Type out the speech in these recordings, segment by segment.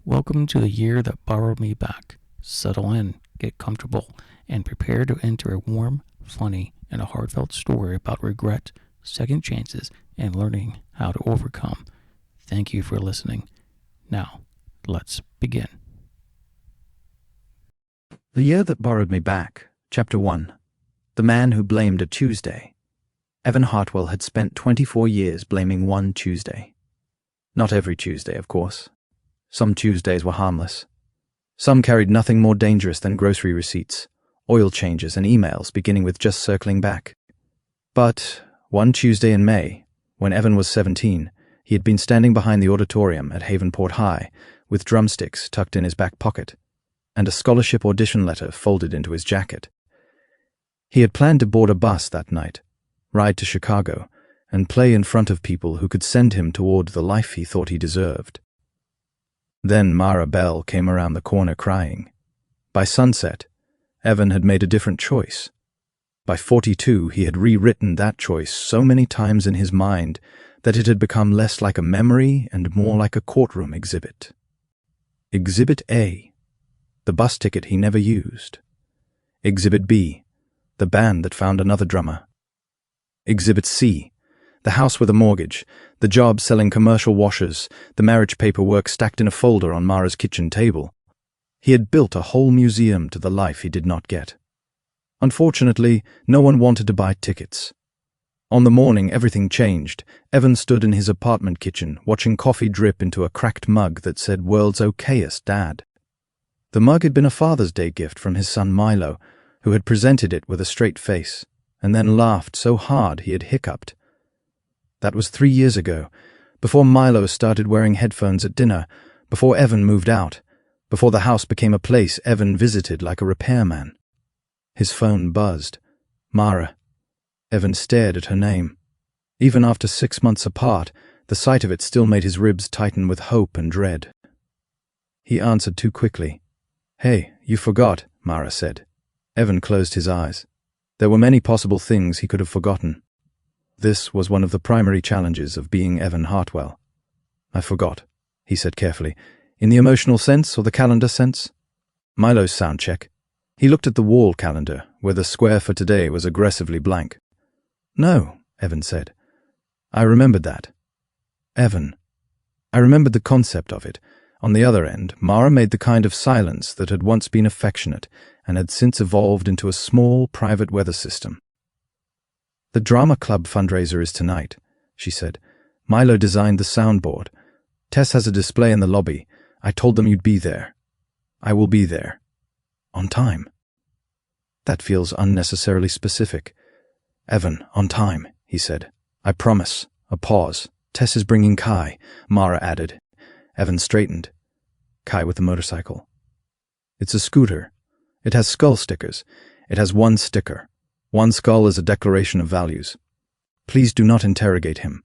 Welcome to the year that borrowed me back. Settle in, get comfortable, and prepare to enter a warm, funny, and a heartfelt story about regret, second chances, and learning how to overcome. Thank you for listening. Now, let's begin. The Year That Borrowed Me Back, Chapter 1. The Man Who Blamed a Tuesday. Evan Hartwell had spent 24 years blaming one Tuesday. Not every Tuesday, of course. Some Tuesdays were harmless. Some carried nothing more dangerous than grocery receipts, oil changes, and emails beginning with just circling back. But one Tuesday in May, when Evan was 17, he had been standing behind the auditorium at Havenport High with drumsticks tucked in his back pocket and a scholarship audition letter folded into his jacket. He had planned to board a bus that night, ride to Chicago, and play in front of people who could send him toward the life he thought he deserved. Then Mara Bell came around the corner crying. By sunset, Evan had made a different choice. By 42, he had rewritten that choice so many times in his mind that it had become less like a memory and more like a courtroom exhibit. Exhibit A, the bus ticket he never used. Exhibit B, the band that found another drummer. Exhibit C, the house with a mortgage, the job selling commercial washers, the marriage paperwork stacked in a folder on Mara's kitchen table. He had built a whole museum to the life he did not get. Unfortunately, no one wanted to buy tickets. On the morning everything changed, Evan stood in his apartment kitchen, watching coffee drip into a cracked mug that said "World's Okayest, Dad." The mug had been a Father's Day gift from his son Milo, who had presented it with a straight face, and then laughed so hard he had hiccuped. That was 3 years ago, before Milo started wearing headphones at dinner, before Evan moved out, before the house became a place Evan visited like a repairman. His phone buzzed. Mara. Evan stared at her name. Even after 6 months apart, the sight of it still made his ribs tighten with hope and dread. He answered too quickly. "Hey, you forgot," Mara said. Evan closed his eyes. There were many possible things he could have forgotten. This was one of the primary challenges of being Evan Hartwell. "I forgot," he said carefully. "In the emotional sense or the calendar sense?" Milo's sound check. He looked at the wall calendar, where the square for today was aggressively blank. "No," Evan said. "I remembered that." "Evan." I remembered the concept of it. On the other end, Mara made the kind of silence that had once been affectionate and had since evolved into a small private weather system. "The drama club fundraiser is tonight," she said. "Milo designed the soundboard. Tess has a display in the lobby. I told them you'd be there. I will be there. On time." That feels unnecessarily specific. "Evan, on time," he said. "I promise." A pause. "Tess is bringing Kai," Mara added. Evan straightened. "Kai with the motorcycle." "It's a scooter. It has skull stickers. It has one sticker. One skull is a declaration of values. Please do not interrogate him."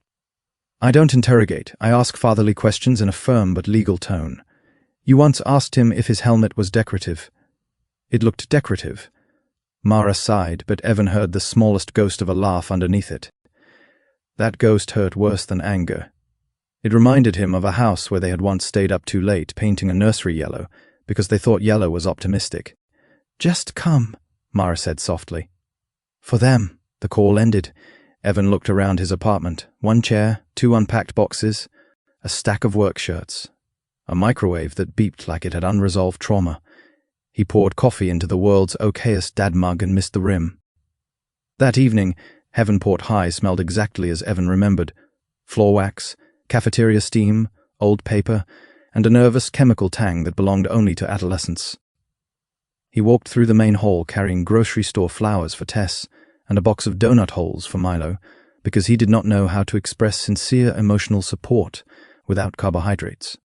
"I don't interrogate. I ask fatherly questions in a firm but legal tone. You once asked him if his helmet was decorative. It looked decorative." Mara sighed, but Evan heard the smallest ghost of a laugh underneath it. That ghost hurt worse than anger. It reminded him of a house where they had once stayed up too late painting a nursery yellow because they thought yellow was optimistic. "Just come," Mara said softly. "For them." The call ended. Evan looked around his apartment. 1 chair, 2 unpacked boxes, a stack of work shirts, a microwave that beeped like it had unresolved trauma. He poured coffee into the World's Okayest Dad mug and missed the rim. That evening, Havenport High smelled exactly as Evan remembered. Floor wax, cafeteria steam, old paper, and a nervous chemical tang that belonged only to adolescence. He walked through the main hall carrying grocery store flowers for Tess and a box of donut holes for Milo, because he did not know how to express sincere emotional support without carbohydrates.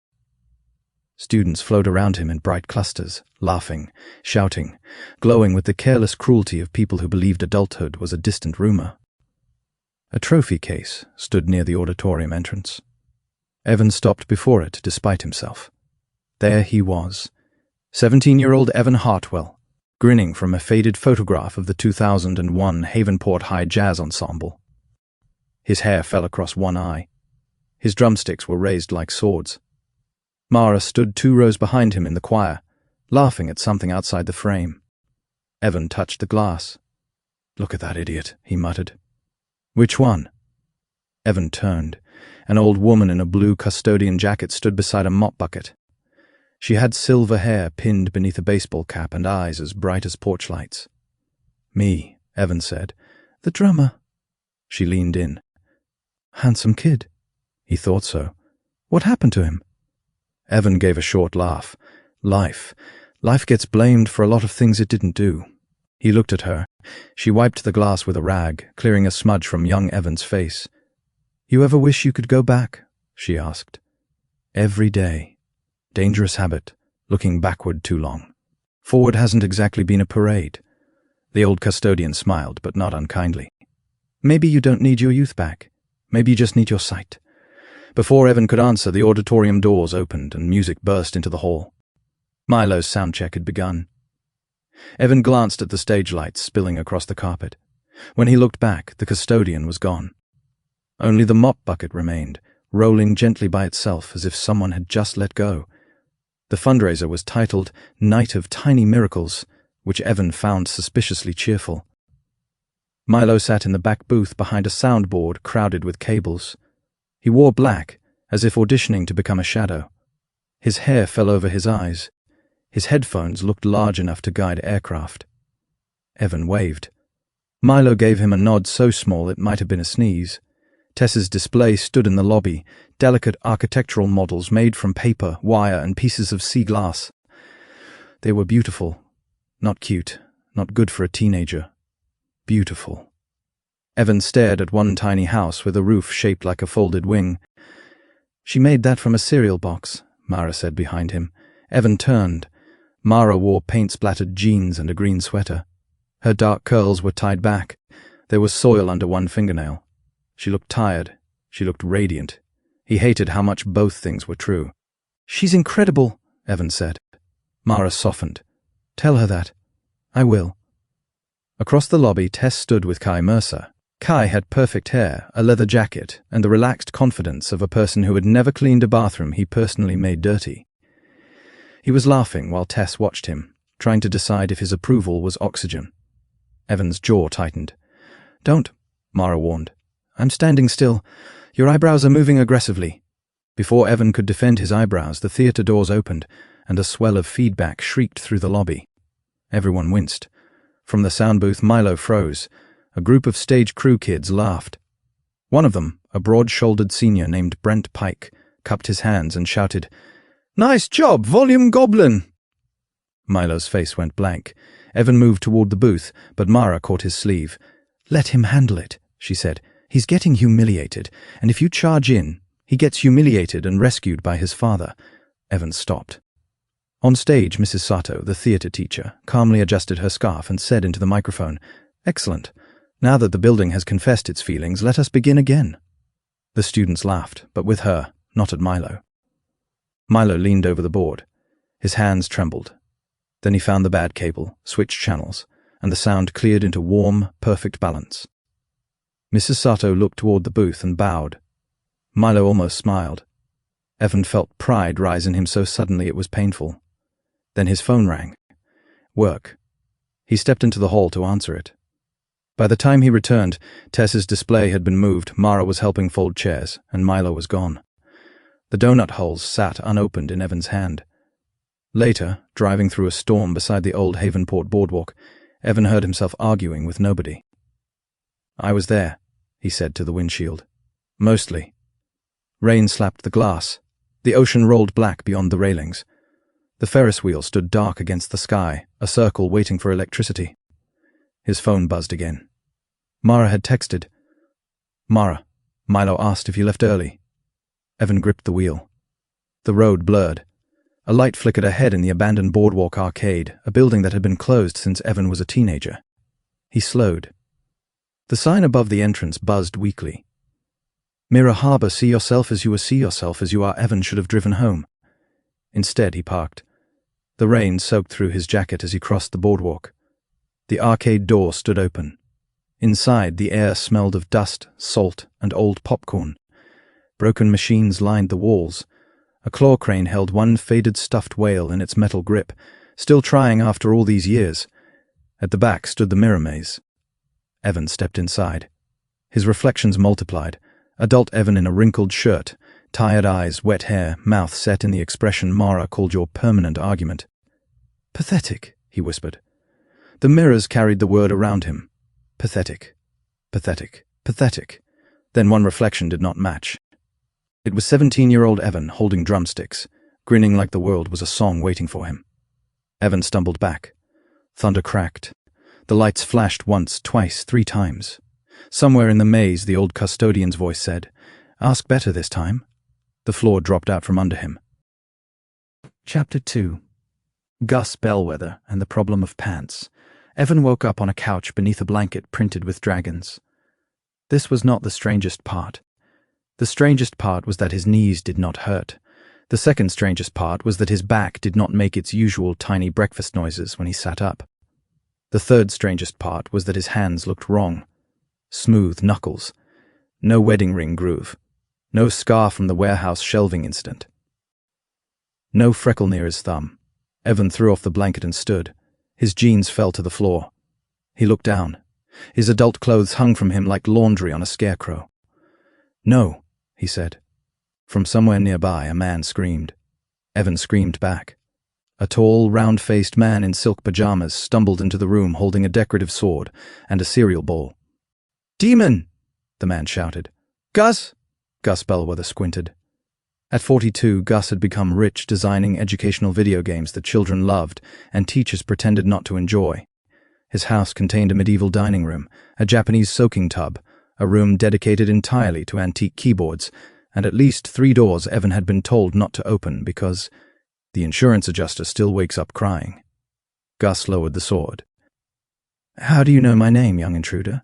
Students flowed around him in bright clusters, laughing, shouting, glowing with the careless cruelty of people who believed adulthood was a distant rumor. A trophy case stood near the auditorium entrance. Evan stopped before it despite himself. There he was, 17-year-old Evan Hartwell, grinning from a faded photograph of the 2001 Havenport High Jazz Ensemble. His hair fell across one eye. His drumsticks were raised like swords. Mara stood 2 rows behind him in the choir, laughing at something outside the frame. Evan touched the glass. "Look at that idiot," he muttered. "Which one?" Evan turned. An old woman in a blue custodian jacket stood beside a mop bucket. She had silver hair pinned beneath a baseball cap and eyes as bright as porch lights. "Me," Evan said. "The drummer." She leaned in. "Handsome kid." He thought so. "What happened to him?" Evan gave a short laugh. Life gets blamed for a lot of things it didn't do. He looked at her. She wiped the glass with a rag, clearing a smudge from young Evan's face. "You ever wish you could go back?" she asked. "Every day. Dangerous habit, looking backward too long. Forward hasn't exactly been a parade." The old custodian smiled, but not unkindly. "Maybe you don't need your youth back. Maybe you just need your sight." Before Evan could answer, the auditorium doors opened and music burst into the hall. Milo's sound check had begun. Evan glanced at the stage lights spilling across the carpet. When he looked back, the custodian was gone. Only the mop bucket remained, rolling gently by itself as if someone had just let go. The fundraiser was titled Night of Tiny Miracles, which Evan found suspiciously cheerful. Milo sat in the back booth behind a soundboard crowded with cables. He wore black, as if auditioning to become a shadow. His hair fell over his eyes. His headphones looked large enough to guide aircraft. Evan waved. Milo gave him a nod so small it might have been a sneeze. Tess's display stood in the lobby, delicate architectural models made from paper, wire, and pieces of sea glass. They were beautiful. Not cute, not good for a teenager. Beautiful. Evan stared at one tiny house with a roof shaped like a folded wing. "She made that from a cereal box," Mara said behind him. Evan turned. Mara wore paint-splattered jeans and a green sweater. Her dark curls were tied back. There was soil under one fingernail. She looked tired. She looked radiant. He hated how much both things were true. "She's incredible," Evan said. Mara softened. "Tell her that." "I will." Across the lobby, Tess stood with Kai Mercer. Kai had perfect hair, a leather jacket, and the relaxed confidence of a person who had never cleaned a bathroom he personally made dirty. He was laughing while Tess watched him, trying to decide if his approval was oxygen. Evan's jaw tightened. "Don't," Mara warned. "I'm standing still. Your eyebrows are moving aggressively." Before Evan could defend his eyebrows, the theatre doors opened, and a swell of feedback shrieked through the lobby. Everyone winced. From the sound booth, Milo froze. A group of stage crew kids laughed. One of them, a broad-shouldered senior named Brent Pike, cupped his hands and shouted, "Nice job, Volume Goblin!" Milo's face went blank. Evan moved toward the booth, but Mara caught his sleeve. "Let him handle it," she said. "He's getting humiliated, and if you charge in, he gets humiliated and rescued by his father." Evan stopped. On stage, Mrs. Sato, the theatre teacher, calmly adjusted her scarf and said into the microphone, "Excellent. Now that the building has confessed its feelings, let us begin again." The students laughed, but with her, not at Milo. Milo leaned over the board. His hands trembled. Then he found the bad cable, switched channels, and the sound cleared into warm, perfect balance. Mrs. Sato looked toward the booth and bowed. Milo almost smiled. Evan felt pride rise in him so suddenly it was painful. Then his phone rang. Work. He stepped into the hall to answer it. By the time he returned, Tess's display had been moved, Mara was helping fold chairs, and Milo was gone. The donut holes sat unopened in Evan's hand. Later, driving through a storm beside the old Havenport boardwalk, Evan heard himself arguing with nobody. "I was there," he said to the windshield. "Mostly." Rain slapped the glass. The ocean rolled black beyond the railings. The Ferris wheel stood dark against the sky, a circle waiting for electricity. His phone buzzed again. Mara had texted. "Mara, Milo asked if you left early." Evan gripped the wheel. The road blurred. A light flickered ahead in the abandoned boardwalk arcade, a building that had been closed since Evan was a teenager. He slowed. The sign above the entrance buzzed weakly. "Mirror Harbor, see yourself as you are Evan should have driven home." Instead, he parked. The rain soaked through his jacket as he crossed the boardwalk. The arcade door stood open. Inside, the air smelled of dust, salt, and old popcorn. Broken machines lined the walls. A claw crane held one faded stuffed whale in its metal grip, still trying after all these years. At the back stood the mirror maze. Evan stepped inside. His reflections multiplied. Adult Evan in a wrinkled shirt, tired eyes, wet hair, mouth set in the expression Mara called your permanent argument. "Pathetic," he whispered. The mirrors carried the word around him. Pathetic. Pathetic. Pathetic. Then one reflection did not match. It was 17-year-old Evan holding drumsticks, grinning like the world was a song waiting for him. Evan stumbled back. Thunder cracked. The lights flashed once, twice, 3 times. Somewhere in the maze, the old custodian's voice said, "Ask better this time." The floor dropped out from under him. Chapter 2. Gus Bellweather and the Problem of Pants. Evan woke up on a couch beneath a blanket printed with dragons. This was not the strangest part. The strangest part was that his knees did not hurt. The second strangest part was that his back did not make its usual tiny breakfast noises when he sat up. The third strangest part was that his hands looked wrong. Smooth knuckles. No wedding ring groove. No scar from the warehouse shelving incident. No freckle near his thumb. Evan threw off the blanket and stood. His jeans fell to the floor. He looked down. His adult clothes hung from him like laundry on a scarecrow. "No," he said. From somewhere nearby, a man screamed. Evan screamed back. A tall, round-faced man in silk pajamas stumbled into the room holding a decorative sword and a cereal bowl. "Demon!" the man shouted. "Gus!" Gus Bellweather squinted. At 42, Gus had become rich designing educational video games that children loved and teachers pretended not to enjoy. His house contained a medieval dining room, a Japanese soaking tub, a room dedicated entirely to antique keyboards, and at least 3 doors Evan had been told not to open because the insurance adjuster still wakes up crying. Gus lowered the sword. "How do you know my name, young intruder?"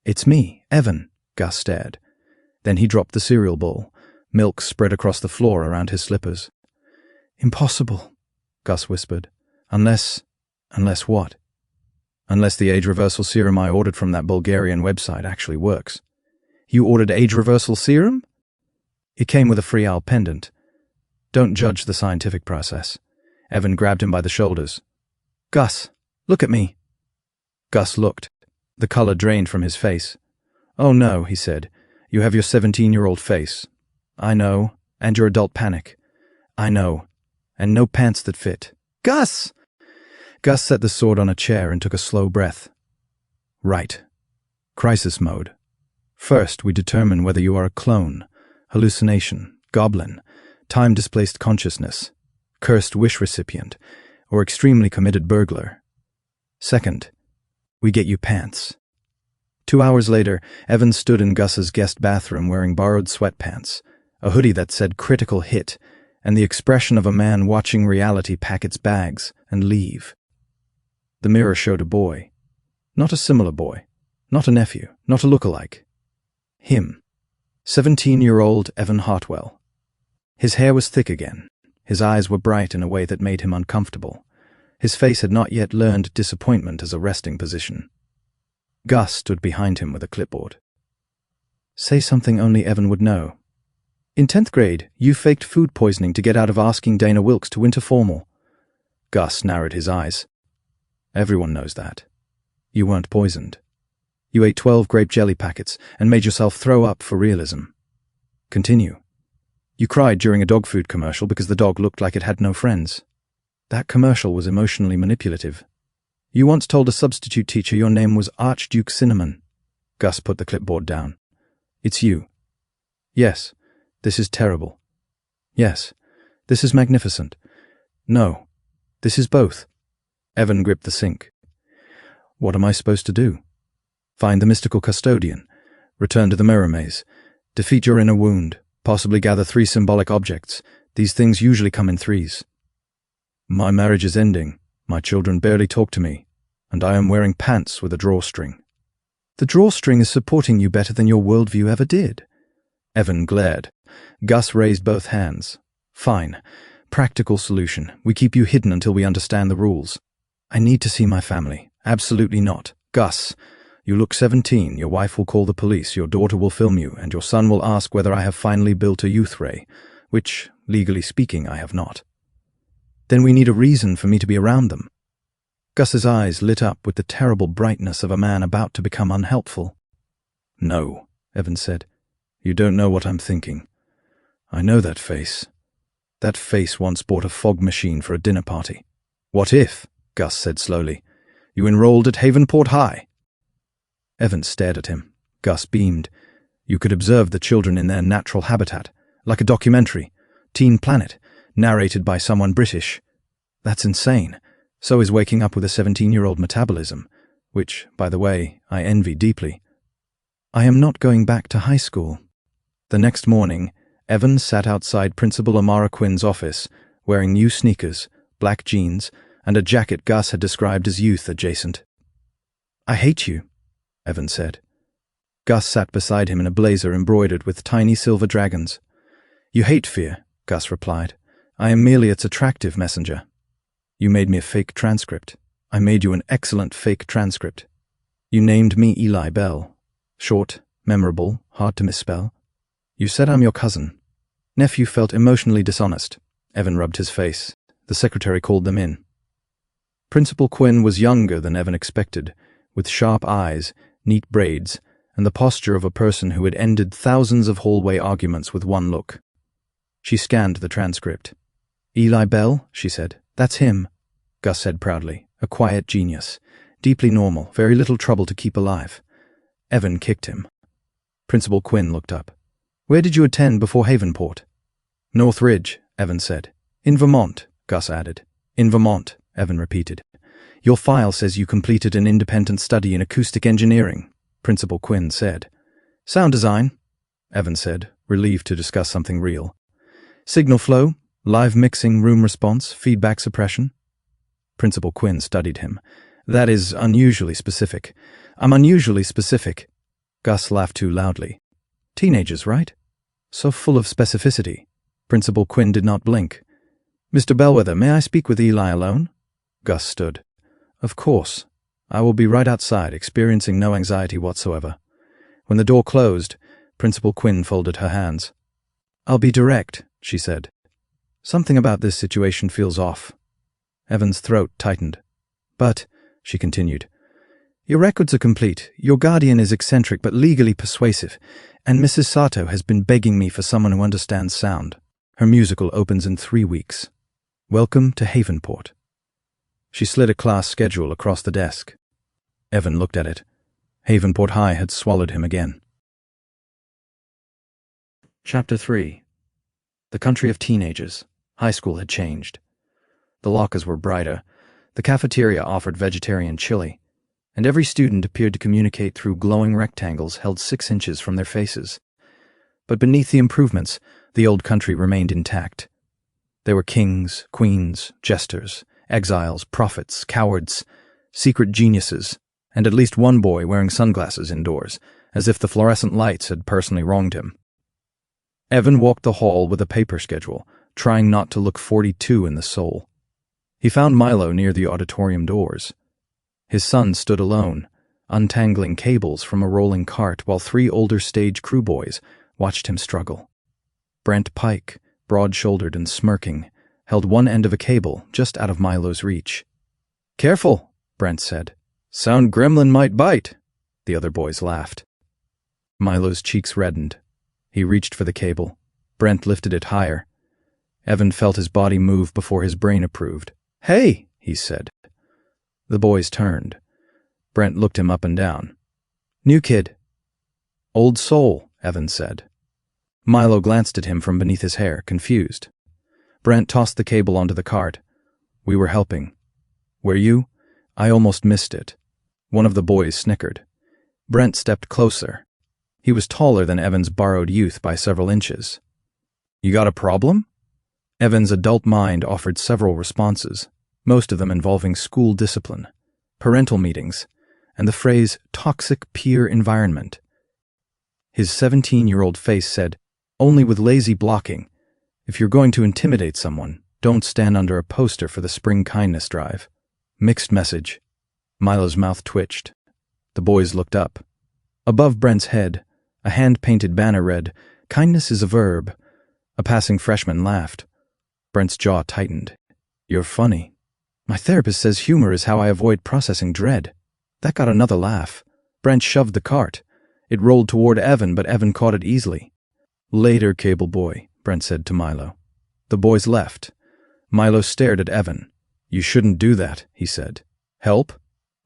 "It's me, Evan," Gus stared. Then he dropped the cereal bowl. Milk spread across the floor around his slippers. "Impossible," Gus whispered. Unless what? Unless the age reversal serum I ordered from that Bulgarian website actually works." "You ordered age reversal serum?" "It came with a free owl pendant. Don't judge the scientific process." Evan grabbed him by the shoulders. "Gus, look at me." Gus looked. The color drained from his face. "Oh no," he said. "You have your 17-year-old face. I know, and your adult panic. I know, and no pants that fit." "Gus!" Gus set the sword on a chair and took a slow breath. "Right. Crisis mode. First, we determine whether you are a clone, hallucination, goblin, time-displaced consciousness, cursed wish recipient, or extremely committed burglar. Second, we get you pants." 2 hours later, Evan stood in Gus's guest bathroom wearing borrowed sweatpants, a hoodie that said "critical hit," and the expression of a man watching reality pack its bags and leave. The mirror showed a boy. Not a similar boy. Not a nephew. Not a lookalike. Him. 17-year-old Evan Hartwell. His hair was thick again. His eyes were bright in a way that made him uncomfortable. His face had not yet learned disappointment as a resting position. Gus stood behind him with a clipboard. "Say something only Evan would know. In 10th grade, you faked food poisoning to get out of asking Dana Wilkes to winter formal." Gus narrowed his eyes. "Everyone knows that. You weren't poisoned. You ate 12 grape jelly packets and made yourself throw up for realism. Continue. You cried during a dog food commercial because the dog looked like it had no friends. That commercial was emotionally manipulative. You once told a substitute teacher your name was Archduke Cinnamon." Gus put the clipboard down. "It's you. Yes, this is terrible. Yes, this is magnificent. No, this is both." Evan gripped the sink. "What am I supposed to do? Find the mystical custodian, return to the mirror maze, defeat your inner wound, possibly gather 3 symbolic objects. These things usually come in 3s. My marriage is ending. My children barely talk to me, and I am wearing pants with a drawstring." "The drawstring is supporting you better than your worldview ever did." Evan glared. Gus raised both hands. "Fine. Practical solution. We keep you hidden until we understand the rules." "I need to see my family." "Absolutely not. Gus, you look 17. Your wife will call the police, your daughter will film you, and your son will ask whether I have finally built a youth ray, which Legally speaking, I have not. Then we need a reason for me to be around them. Gus's eyes lit up with the terrible brightness of a man about to become unhelpful. No, Evan said. You don't know what I'm thinking. I know that face. That face once bought a fog machine for a dinner party. What if, Gus said slowly, you enrolled at Havenport High? Evan stared at him. Gus beamed. You could observe the children in their natural habitat, like a documentary, Teen Planet, narrated by someone British. That's insane. So is waking up with a 17-year-old metabolism, which, by the way, I envy deeply. I am not going back to high school. The next morning, Evan sat outside Principal Amara Quinn's office, wearing new sneakers, black jeans, and a jacket Gus had described as youth-adjacent. I hate you, Evan said. Gus sat beside him in a blazer embroidered with tiny silver dragons. You hate fear, Gus replied. I am merely its attractive messenger. You made me a fake transcript. I made you an excellent fake transcript. You named me Eli Bell. Short, memorable, hard to misspell. You said I'm your cousin. Nephew felt emotionally dishonest. Evan rubbed his face. The secretary called them in. Principal Quinn was younger than Evan expected, with sharp eyes, neat braids, and the posture of a person who had ended thousands of hallway arguments with one look. She scanned the transcript. Eli Bell, she said. That's him, Gus said proudly. A quiet genius. Deeply normal, very little trouble to keep alive. Evan kicked him. Principal Quinn looked up. Where did you attend before Havenport? North Ridge, Evan said. In Vermont, Gus added. In Vermont, Evan repeated. Your file says you completed an independent study in acoustic engineering, Principal Quinn said. Sound design, Evan said, relieved to discuss something real. Signal flow, live mixing, room response, feedback suppression. Principal Quinn studied him. That is unusually specific. I'm unusually specific. Gus laughed too loudly. Teenagers, right? So full of specificity. Principal Quinn did not blink. Mr. Bellweather, may I speak with Eli alone? Gus stood. Of course. I will be right outside, experiencing no anxiety whatsoever. When the door closed, Principal Quinn folded her hands. I'll be direct, she said. Something about this situation feels off. Evan's throat tightened. But, she continued, your records are complete. Your guardian is eccentric but legally persuasive, and Mrs. Sato has been begging me for someone who understands sound. Her musical opens in 3 weeks. Welcome to Havenport. She slid a class schedule across the desk. Evan looked at it. Havenport High had swallowed him again. Chapter 3. The country of teenagers. High school had changed. The lockers were brighter. The cafeteria offered vegetarian chili, and every student appeared to communicate through glowing rectangles held 6 inches from their faces. But beneath the improvements, the old country remained intact. There were kings, queens, jesters, exiles, prophets, cowards, secret geniuses, and at least one boy wearing sunglasses indoors, as if the fluorescent lights had personally wronged him. Evan walked the hall with a paper schedule, trying not to look 42 in the soul. He found Milo near the auditorium doors. His son stood alone, untangling cables from a rolling cart while 3 older stage crew boys watched him struggle. Brent Pike, broad-shouldered and smirking, held one end of a cable just out of Milo's reach. Careful, Brent said. Sound gremlin might bite. The other boys laughed. Milo's cheeks reddened. He reached for the cable. Brent lifted it higher. Evan felt his body move before his brain approved. Hey, he said. The boys turned. Brent looked him up and down. New kid. Old soul, Evan said. Milo glanced at him from beneath his hair, confused. Brent tossed the cable onto the cart. We were helping. Were you? I almost missed it. One of the boys snickered. Brent stepped closer. He was taller than Evan's borrowed youth by several inches. You got a problem? Evan's adult mind offered several responses, most of them involving school discipline, parental meetings, and the phrase toxic peer environment. His 17-year-old face said, only with lazy blocking. If you're going to intimidate someone, don't stand under a poster for the spring kindness drive. Mixed message. Milo's mouth twitched. The boys looked up. Above Brent's head, a hand-painted banner read, Kindness is a verb. A passing freshman laughed. Brent's jaw tightened. You're funny. My therapist says humor is how I avoid processing dread. That got another laugh. Brent shoved the cart. It rolled toward Evan, but Evan caught it easily. Later, cable boy, Brent said to Milo. The boys left. Milo stared at Evan. You shouldn't do that, he said. Help?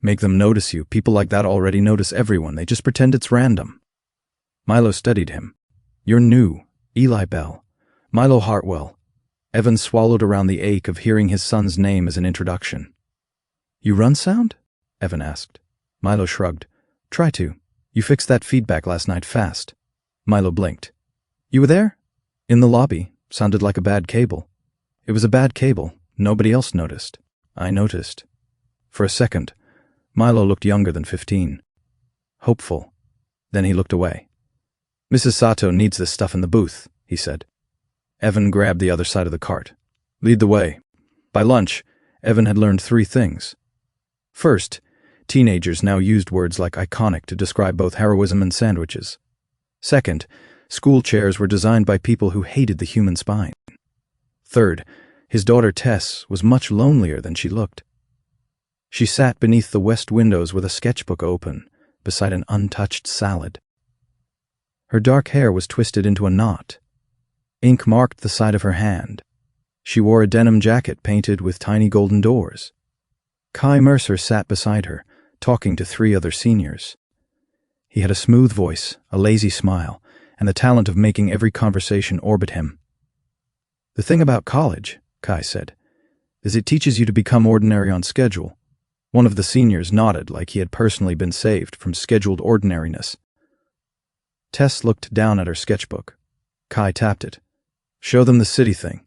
Make them notice you. People like that already notice everyone. They just pretend it's random. Milo studied him. You're new. Eli Bell. Milo Hartwell. Evan swallowed around the ache of hearing his son's name as an introduction. You run sound? Evan asked. Milo shrugged. Try to. You fixed that feedback last night fast. Milo blinked. You were there? In the lobby. Sounded like a bad cable. It was a bad cable. Nobody else noticed. I noticed. For a second, Milo looked younger than 15. Hopeful. Then he looked away. Mrs. Sato needs this stuff in the booth, he said. Evan grabbed the other side of the cart. Lead the way. By lunch, Evan had learned 3 things. First, teenagers now used words like iconic to describe both heroism and sandwiches. Second, school chairs were designed by people who hated the human spine. Third, his daughter Tess was much lonelier than she looked. She sat beneath the west windows with a sketchbook open, beside an untouched salad. Her dark hair was twisted into a knot. Ink marked the side of her hand. She wore a denim jacket painted with tiny golden doors. Kai Mercer sat beside her, talking to 3 other seniors. He had a smooth voice, a lazy smile, and the talent of making every conversation orbit him. The thing about college, Kai said, is it teaches you to become ordinary on schedule. One of the seniors nodded like he had personally been saved from scheduled ordinariness. Tess looked down at her sketchbook. Kai tapped it. Show them the city thing.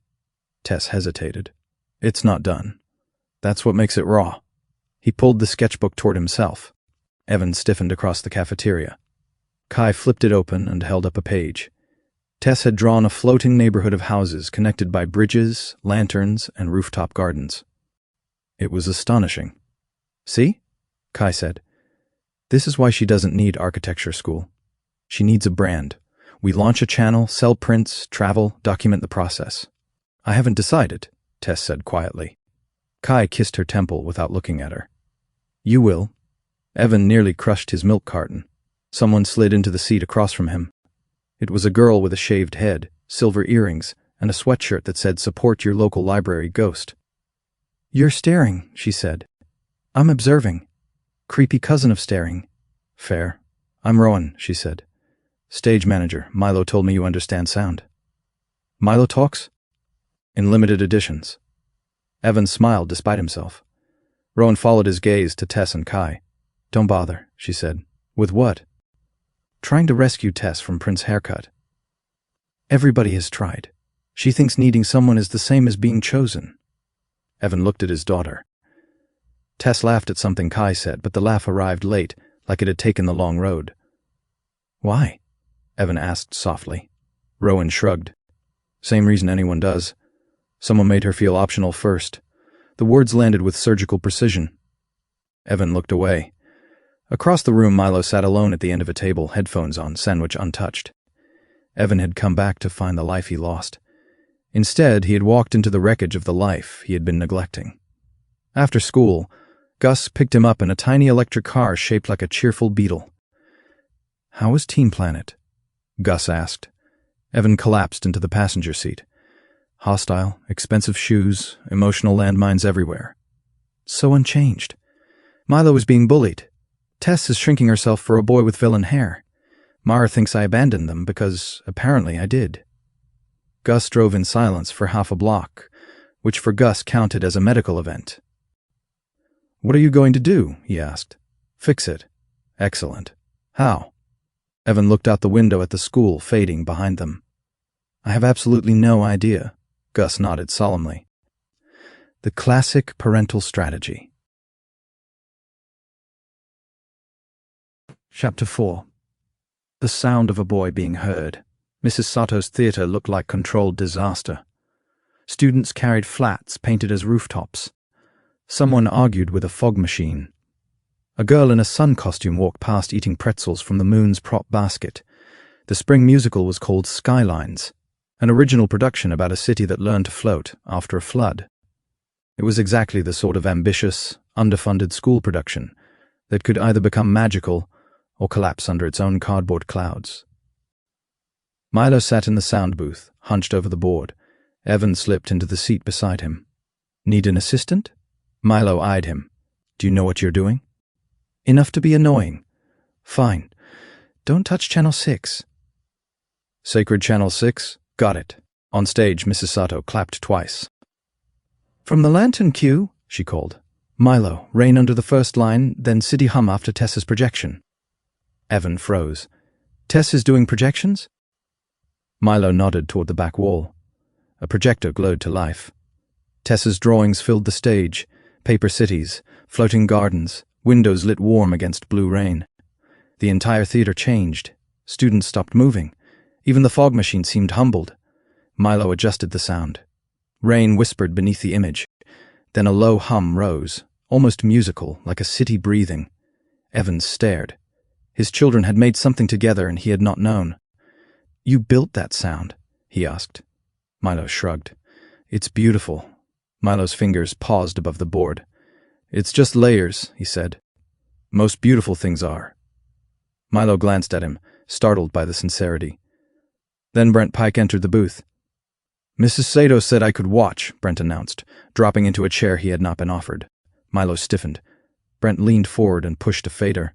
Tess hesitated. It's not done. That's what makes it raw. He pulled the sketchbook toward himself. Evan stiffened across the cafeteria. Kai flipped it open and held up a page. Tess had drawn a floating neighborhood of houses connected by bridges, lanterns, and rooftop gardens. It was astonishing. See? Kai said. This is why she doesn't need architecture school. She needs a brand. We launch a channel, sell prints, travel, document the process. I haven't decided, Tess said quietly. Kai kissed her temple without looking at her. You will. Evan nearly crushed his milk carton. Someone slid into the seat across from him. It was a girl with a shaved head, silver earrings, and a sweatshirt that said, Support your local library ghost. You're staring, she said. I'm observing. Creepy cousin of staring. Fair. I'm Rowan, she said. Stage manager. Milo told me you understand sound. Milo talks? In limited editions. Evan smiled despite himself. Rowan followed his gaze to Tess and Kai. Don't bother, she said. With what? Trying to rescue Tess from Prince's haircut. Everybody has tried. She thinks needing someone is the same as being chosen. Evan looked at his daughter. Tess laughed at something Kai said, but the laugh arrived late, like it had taken the long road. Why? Evan asked softly. Rowan shrugged. Same reason anyone does. Someone made her feel optional first. The words landed with surgical precision. Evan looked away. Across the room, Milo sat alone at the end of a table, headphones on, sandwich untouched. Evan had come back to find the life he lost. Instead, he had walked into the wreckage of the life he had been neglecting. After school, Gus picked him up in a tiny electric car shaped like a cheerful beetle. How was Teen Planet? Gus asked. Evan collapsed into the passenger seat. Hostile, expensive shoes, emotional landmines everywhere. So unchanged. Milo was being bullied. Tess is shrinking herself for a boy with villain hair. Mara thinks I abandoned them because, apparently, I did. Gus drove in silence for half a block, which for Gus counted as a medical event. What are you going to do? He asked. Fix it. Excellent. How? Evan looked out the window at the school fading behind them. I have absolutely no idea. Gus nodded solemnly. The classic parental strategy. Chapter 4. The sound of a boy being heard. Mrs. Sato's theatre looked like controlled disaster. Students carried flats painted as rooftops. Someone argued with a fog machine. A girl in a sun costume walked past eating pretzels from the moon's prop basket. The spring musical was called Skylines. An original production about a city that learned to float after a flood. It was exactly the sort of ambitious, underfunded school production that could either become magical or collapse under its own cardboard clouds. Milo sat in the sound booth, hunched over the board. Evan slipped into the seat beside him. Need an assistant? Milo eyed him. Do you know what you're doing? Enough to be annoying. Fine. Don't touch Channel 6. Sacred Channel 6? Got it. On stage, Mrs. Sato clapped twice. From the lantern queue, she called. Milo, rain under the first line, then city hum after Tess's projection. Evan froze. Tess is doing projections? Milo nodded toward the back wall. A projector glowed to life. Tess's drawings filled the stage, paper cities, floating gardens, windows lit warm against blue rain. The entire theater changed. Students stopped moving. Even the fog machine seemed humbled. Milo adjusted the sound. Rain whispered beneath the image. Then a low hum rose, almost musical, like a city breathing. Evans stared. His children had made something together and he had not known. You built that sound? He asked. Milo shrugged. It's beautiful. Milo's fingers paused above the board. It's just layers, he said. Most beautiful things are. Milo glanced at him, startled by the sincerity. Then Brent Pike entered the booth. Mrs. Sato said I could watch, Brent announced, dropping into a chair he had not been offered. Milo stiffened. Brent leaned forward and pushed a fader.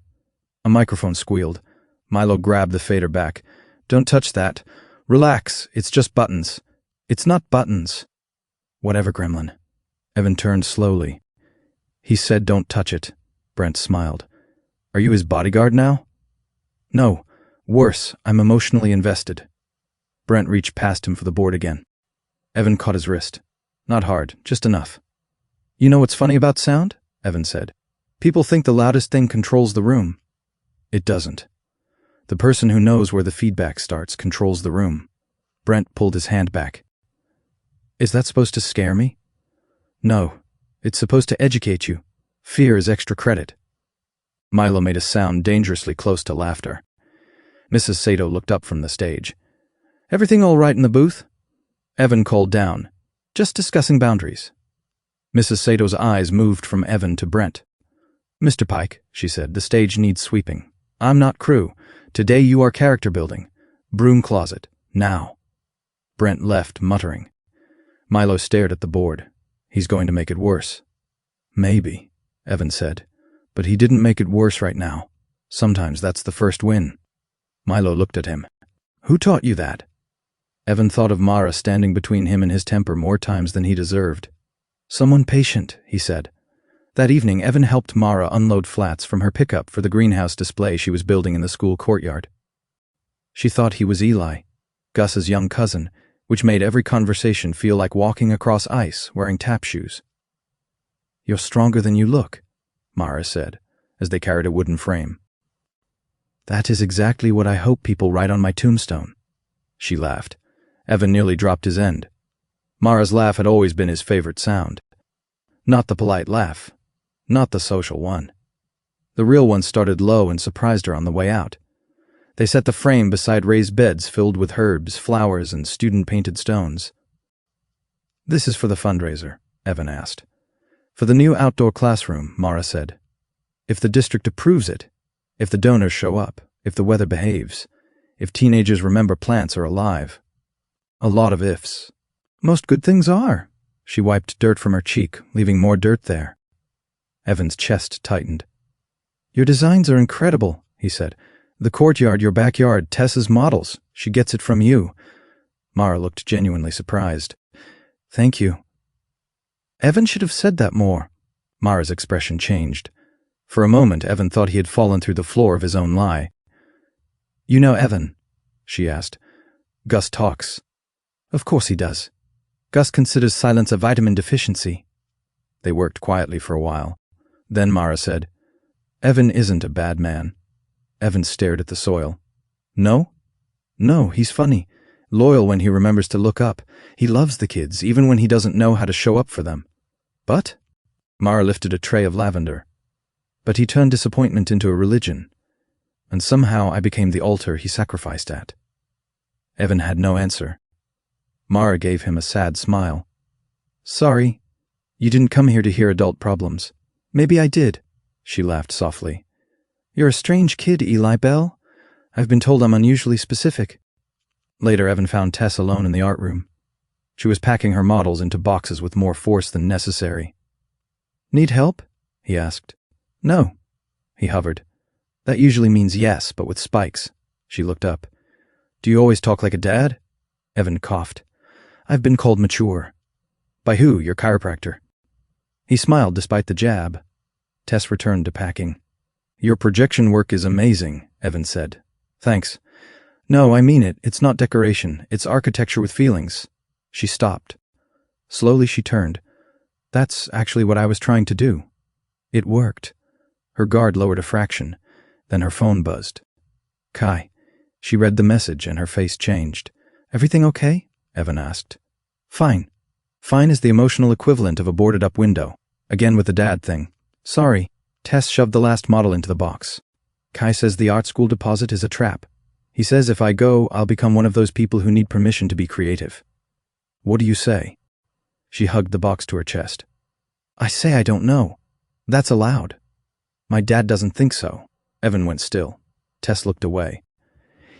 A microphone squealed. Milo grabbed the fader back. Don't touch that. Relax, it's just buttons. It's not buttons. Whatever, Gremlin. Evan turned slowly. He said don't touch it. Brent smiled. Are you his bodyguard now? No. Worse, I'm emotionally invested. Brent reached past him for the board again. Evan caught his wrist. Not hard, just enough. You know what's funny about sound? Evan said. People think the loudest thing controls the room. It doesn't. The person who knows where the feedback starts controls the room. Brent pulled his hand back. Is that supposed to scare me? No. It's supposed to educate you. Fear is extra credit. Milo made a sound dangerously close to laughter. Mrs. Sato looked up from the stage. Everything all right in the booth? Evan called down. Just discussing boundaries. Mrs. Sato's eyes moved from Evan to Brent. Mr. Pike, she said, the stage needs sweeping. I'm not crew. Today you are character building. Broom closet. Now. Brent left, muttering. Milo stared at the board. He's going to make it worse. Maybe, Evan said. But he didn't make it worse right now. Sometimes that's the first win. Milo looked at him. Who taught you that? Evan thought of Mara standing between him and his temper more times than he deserved. Someone patient, he said. That evening, Evan helped Mara unload flats from her pickup for the greenhouse display she was building in the school courtyard. She thought he was Eli, Gus's young cousin, which made every conversation feel like walking across ice wearing tap shoes. You're stronger than you look, Mara said, as they carried a wooden frame. That is exactly what I hope people write on my tombstone. She laughed. Evan nearly dropped his end. Mara's laugh had always been his favorite sound. Not the polite laugh. Not the social one. The real one started low and surprised her on the way out. They set the frame beside raised beds filled with herbs, flowers, and student-painted stones. This is for the fundraiser, Evan asked. For the new outdoor classroom, Mara said. If the district approves it, if the donors show up, if the weather behaves, if teenagers remember plants are alive. A lot of ifs. Most good things are. She wiped dirt from her cheek, leaving more dirt there. Evan's chest tightened. Your designs are incredible, he said. The courtyard, your backyard, Tess's models. She gets it from you. Mara looked genuinely surprised. Thank you. Evan should have said that more. Mara's expression changed. For a moment, Evan thought he had fallen through the floor of his own lie. You know Evan? She asked. Gus talks. Of course he does. Gus considers silence a vitamin deficiency. They worked quietly for a while. Then Mara said, Evan isn't a bad man. Evan stared at the soil. No? No, he's funny. Loyal when he remembers to look up. He loves the kids, even when he doesn't know how to show up for them. But? Mara lifted a tray of lavender. But he turned disappointment into a religion. And somehow I became the altar he sacrificed at. Evan had no answer. Mara gave him a sad smile. Sorry, you didn't come here to hear adult problems. Maybe I did, she laughed softly. You're a strange kid, Eli Bell. I've been told I'm unusually specific. Later, Evan found Tess alone in the art room. She was packing her models into boxes with more force than necessary. Need help? He asked. No. He hovered. That usually means yes, but with spikes. She looked up. Do you always talk like a dad? Evan coughed. I've been called mature. By who? Your chiropractor? He smiled despite the jab. Tess returned to packing. Your projection work is amazing, Evan said. Thanks. No, I mean it. It's not decoration. It's architecture with feelings. She stopped. Slowly she turned. That's actually what I was trying to do. It worked. Her guard lowered a fraction. Then her phone buzzed. Kai. She read the message and her face changed. Everything okay? Evan asked. Fine. Fine is the emotional equivalent of a boarded-up window. Again with the dad thing. Sorry. Tess shoved the last model into the box. Kai says the art school deposit is a trap. He says if I go, I'll become one of those people who need permission to be creative. What do you say? She hugged the box to her chest. I say I don't know. That's allowed. My dad doesn't think so. Evan went still. Tess looked away.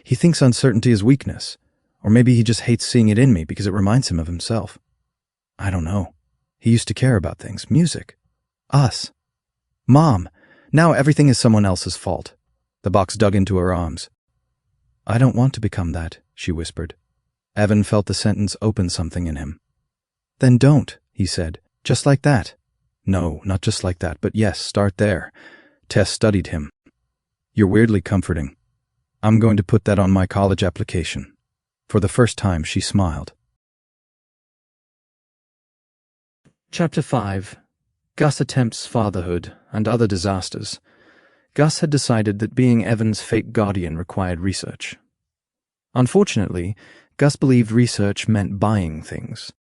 He thinks uncertainty is weakness. Or maybe he just hates seeing it in me because it reminds him of himself. I don't know. He used to care about things. Music. Us. Mom. Now everything is someone else's fault. The box dug into her arms. I don't want to become that, she whispered. Evan felt the sentence open something in him. Then don't, he said. Just like that. No, not just like that, but yes, start there. Tess studied him. You're weirdly comforting. I'm going to put that on my college application. For the first time, she smiled. Chapter 5. Gus attempts fatherhood and other disasters. Gus had decided that being Evan's fake guardian required research. Unfortunately, Gus believed research meant buying things.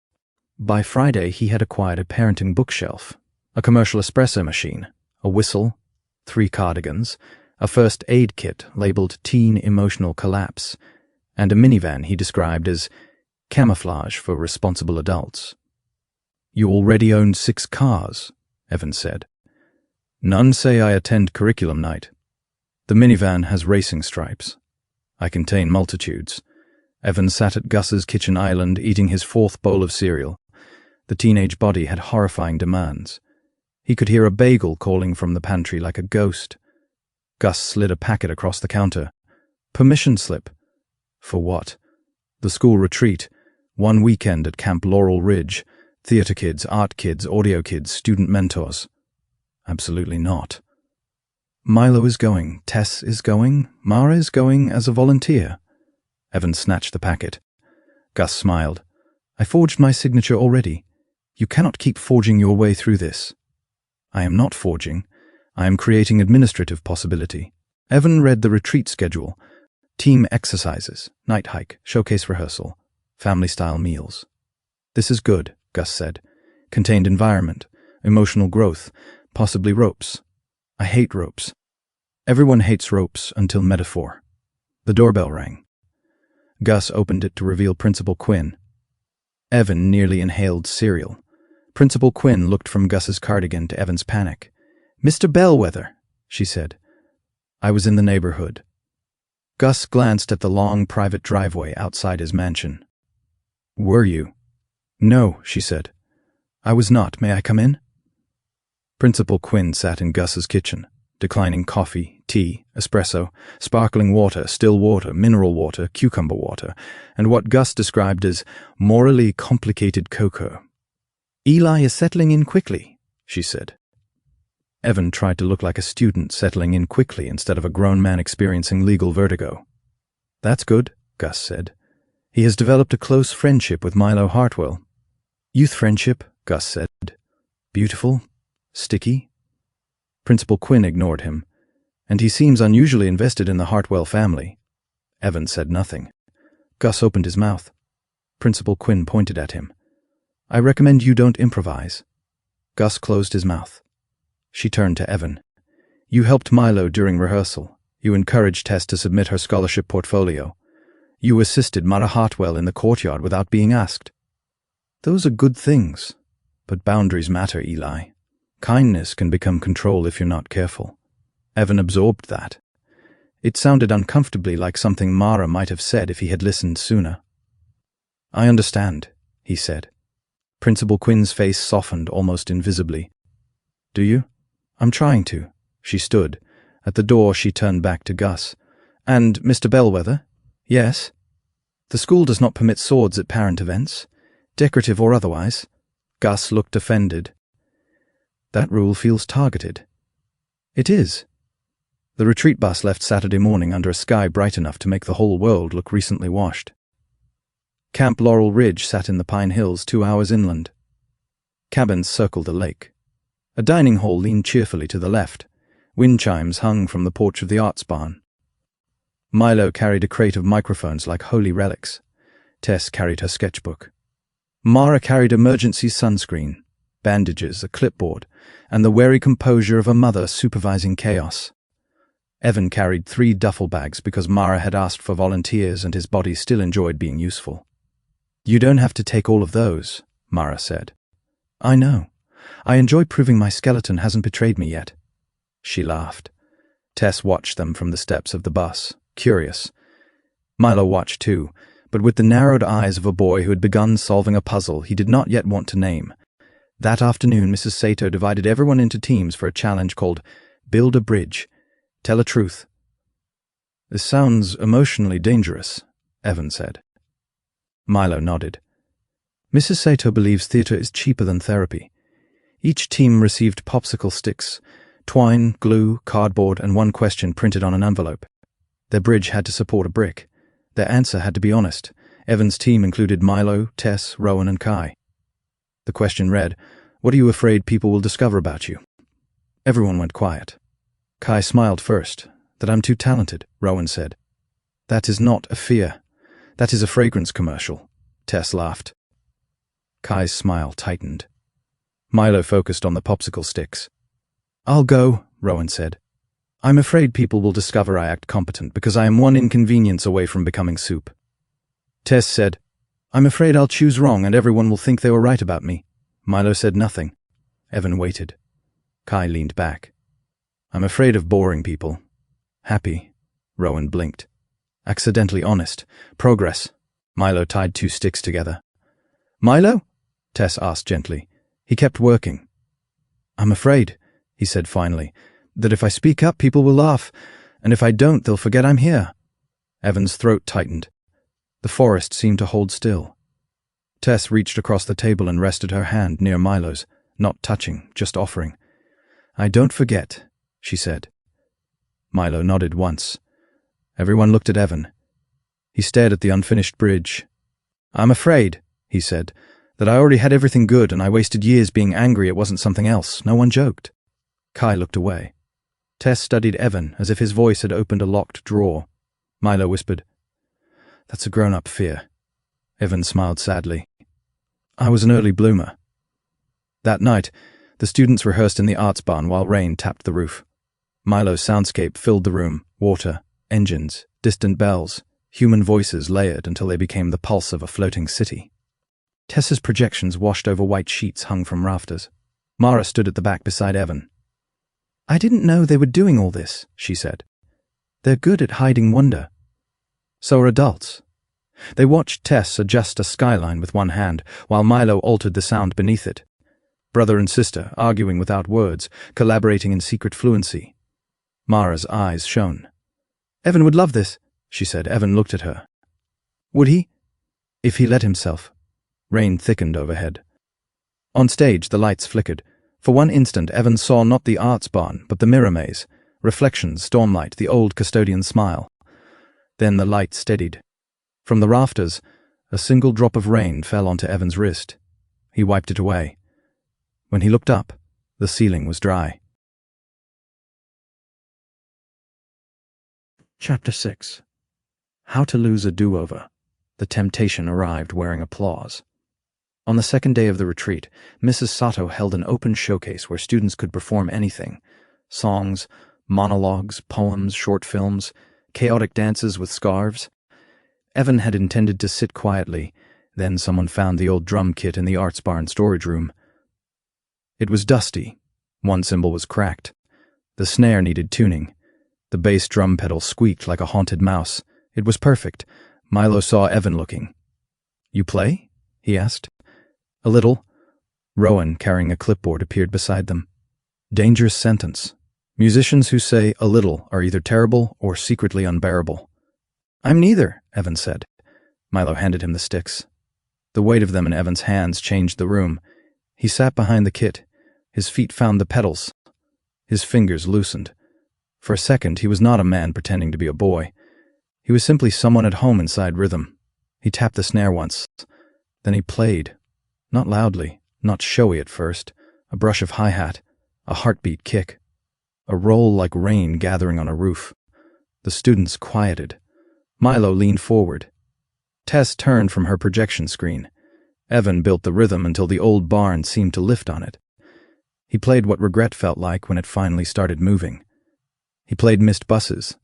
By Friday, he had acquired a parenting bookshelf, a commercial espresso machine, a whistle, 3 cardigans, a first aid kit labeled Teen Emotional Collapse, and a minivan he described as camouflage for responsible adults. You already own 6 cars, Evan said. None say I attend curriculum night. The minivan has racing stripes. I contain multitudes. Evan sat at Gus's kitchen island eating his 4th bowl of cereal. The teenage body had horrifying demands. He could hear a bagel calling from the pantry like a ghost. Gus slid a packet across the counter. Permission slip. For what? The school retreat. 1 weekend at Camp Laurel Ridge. Theater kids, art kids, audio kids, student mentors. Absolutely not. Milo is going. Tess is going. Mara is going as a volunteer. Evan snatched the packet. Gus smiled. I forged my signature already. You cannot keep forging your way through this. I am not forging. I am creating administrative possibility. Evan read the retreat schedule. Team exercises, night hike, showcase rehearsal, family-style meals. This is good, Gus said. Contained environment, emotional growth, possibly ropes. I hate ropes. Everyone hates ropes until metaphor. The doorbell rang. Gus opened it to reveal Principal Quinn. Evan nearly inhaled cereal. Principal Quinn looked from Gus's cardigan to Evan's panic. Mr. Bellweather, she said. I was in the neighborhood. Gus glanced at the long private driveway outside his mansion. Were you? No, she said. I was not. May I come in? Principal Quinn sat in Gus's kitchen, declining coffee, tea, espresso, sparkling water, still water, mineral water, cucumber water, and what Gus described as morally complicated cocoa. Eli is settling in quickly, she said. Evan tried to look like a student settling in quickly instead of a grown man experiencing legal vertigo. That's good, Gus said. He has developed a close friendship with Milo Hartwell. Youth friendship, Gus said. Beautiful? Sticky? Principal Quinn ignored him. And he seems unusually invested in the Hartwell family. Evan said nothing. Gus opened his mouth. Principal Quinn pointed at him. I recommend you don't improvise. Gus closed his mouth. She turned to Evan. You helped Milo during rehearsal. You encouraged Tess to submit her scholarship portfolio. You assisted Mara Hartwell in the courtyard without being asked. Those are good things, but boundaries matter, Eli. Kindness can become control if you're not careful. Evan absorbed that. It sounded uncomfortably like something Mara might have said if he had listened sooner. I understand, he said. Principal Quinn's face softened almost invisibly. Do you? I'm trying to. She stood. At the door she turned back to Gus. And Mr. Bellweather? Yes? The school does not permit swords at parent events, decorative or otherwise. Gus looked offended. That rule feels targeted. It is. The retreat bus left Saturday morning under a sky bright enough to make the whole world look recently washed. Camp Laurel Ridge sat in the Pine Hills 2 hours inland. Cabins circled the lake. A dining hall leaned cheerfully to the left. Wind chimes hung from the porch of the arts barn. Milo carried a crate of microphones like holy relics. Tess carried her sketchbook. Mara carried emergency sunscreen, bandages, a clipboard, and the wary composure of a mother supervising chaos. Evan carried 3 duffel bags because Mara had asked for volunteers and his body still enjoyed being useful. You don't have to take all of those, Mara said. I know. I enjoy proving my skeleton hasn't betrayed me yet. She laughed. Tess watched them from the steps of the bus, curious. Milo watched too, but with the narrowed eyes of a boy who had begun solving a puzzle he did not yet want to name. That afternoon, Mrs. Sato divided everyone into teams for a challenge called Build a Bridge. Tell a truth. This sounds emotionally dangerous, Evan said. Milo nodded. Mrs. Sato believes theatre is cheaper than therapy. Each team received popsicle sticks, twine, glue, cardboard, and one question printed on an envelope. Their bridge had to support a brick. Their answer had to be honest. Evan's team included Milo, Tess, Rowan, and Kai. The question read, What are you afraid people will discover about you? Everyone went quiet. Kai smiled first. That I'm too talented, Rowan said. That is not a fear. That is a fragrance commercial. Tess laughed. Kai's smile tightened. Milo focused on the popsicle sticks. I'll go, Rowan said. I'm afraid people will discover I act competent because I am one inconvenience away from becoming soup. Tess said, I'm afraid I'll choose wrong and everyone will think they were right about me. Milo said nothing. Evan waited. Kai leaned back. I'm afraid of boring people. Happy. Rowan blinked. Accidentally honest. Progress. Milo tied 2 sticks together. Milo? Tess asked gently. He kept working. I'm afraid, he said finally, that if I speak up, people will laugh, and if I don't, they'll forget I'm here. Evan's throat tightened. The forest seemed to hold still. Tess reached across the table and rested her hand near Milo's, not touching, just offering. I don't forget, she said. Milo nodded once. Everyone looked at Evan. He stared at the unfinished bridge. I'm afraid, he said, that I already had everything good and I wasted years being angry it wasn't something else. No one joked. Kai looked away. Tess studied Evan as if his voice had opened a locked drawer. Milo whispered, That's a grown-up fear. Evan smiled sadly. I was an early bloomer. That night, the students rehearsed in the arts barn while rain tapped the roof. Milo's soundscape filled the room, water, engines, distant bells, human voices layered until they became the pulse of a floating city. Tess's projections washed over white sheets hung from rafters. Mara stood at the back beside Evan. I didn't know they were doing all this, she said. They're good at hiding wonder. So are adults. They watched Tess adjust a skyline with one hand, while Milo altered the sound beneath it. Brother and sister, arguing without words, collaborating in secret fluency. Mara's eyes shone. Evan would love this, she said. Evan looked at her. Would he? If he let himself. Rain thickened overhead. On stage, the lights flickered. For one instant, Evan saw not the arts barn, but the mirror maze, reflections, stormlight, the old custodian's smile. Then the light steadied. From the rafters, a single drop of rain fell onto Evan's wrist. He wiped it away. When he looked up, the ceiling was dry. Chapter 6. How to Lose a Do-Over. The temptation arrived wearing applause. On the second day of the retreat, Mrs. Sato held an open showcase where students could perform anything. Songs, monologues, poems, short films, chaotic dances with scarves. Evan had intended to sit quietly. Then someone found the old drum kit in the arts barn storage room. It was dusty. One cymbal was cracked. The snare needed tuning. The bass drum pedal squeaked like a haunted mouse. It was perfect. Milo saw Evan looking. "You play?" he asked. "A little." Rowan, carrying a clipboard, appeared beside them. Dangerous sentence. Musicians who say "a little" are either terrible or secretly unbearable. "I'm neither," Evan said. Milo handed him the sticks. The weight of them in Evan's hands changed the room. He sat behind the kit. His feet found the pedals. His fingers loosened. For a second, he was not a man pretending to be a boy. He was simply someone at home inside rhythm. He tapped the snare once. Then he played. Not loudly, not showy at first. A brush of hi-hat, a heartbeat kick, a roll like rain gathering on a roof. The students quieted. Milo leaned forward. Tess turned from her projection screen. Evan built the rhythm until the old barn seemed to lift on it. He played what regret felt like when it finally started moving. He played missed buses,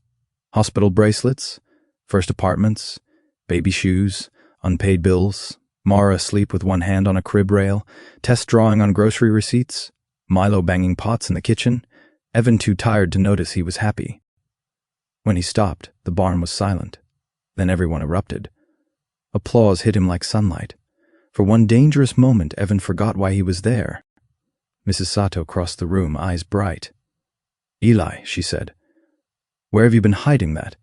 hospital bracelets, first apartments, baby shoes, unpaid bills, Mara asleep with one hand on a crib rail, Tess drawing on grocery receipts, Milo banging pots in the kitchen, Evan too tired to notice he was happy. When he stopped, the barn was silent. Then everyone erupted. Applause hit him like sunlight. For one dangerous moment, Evan forgot why he was there. Mrs. Sato crossed the room, eyes bright. "Eli," she said, "where have you been hiding that?"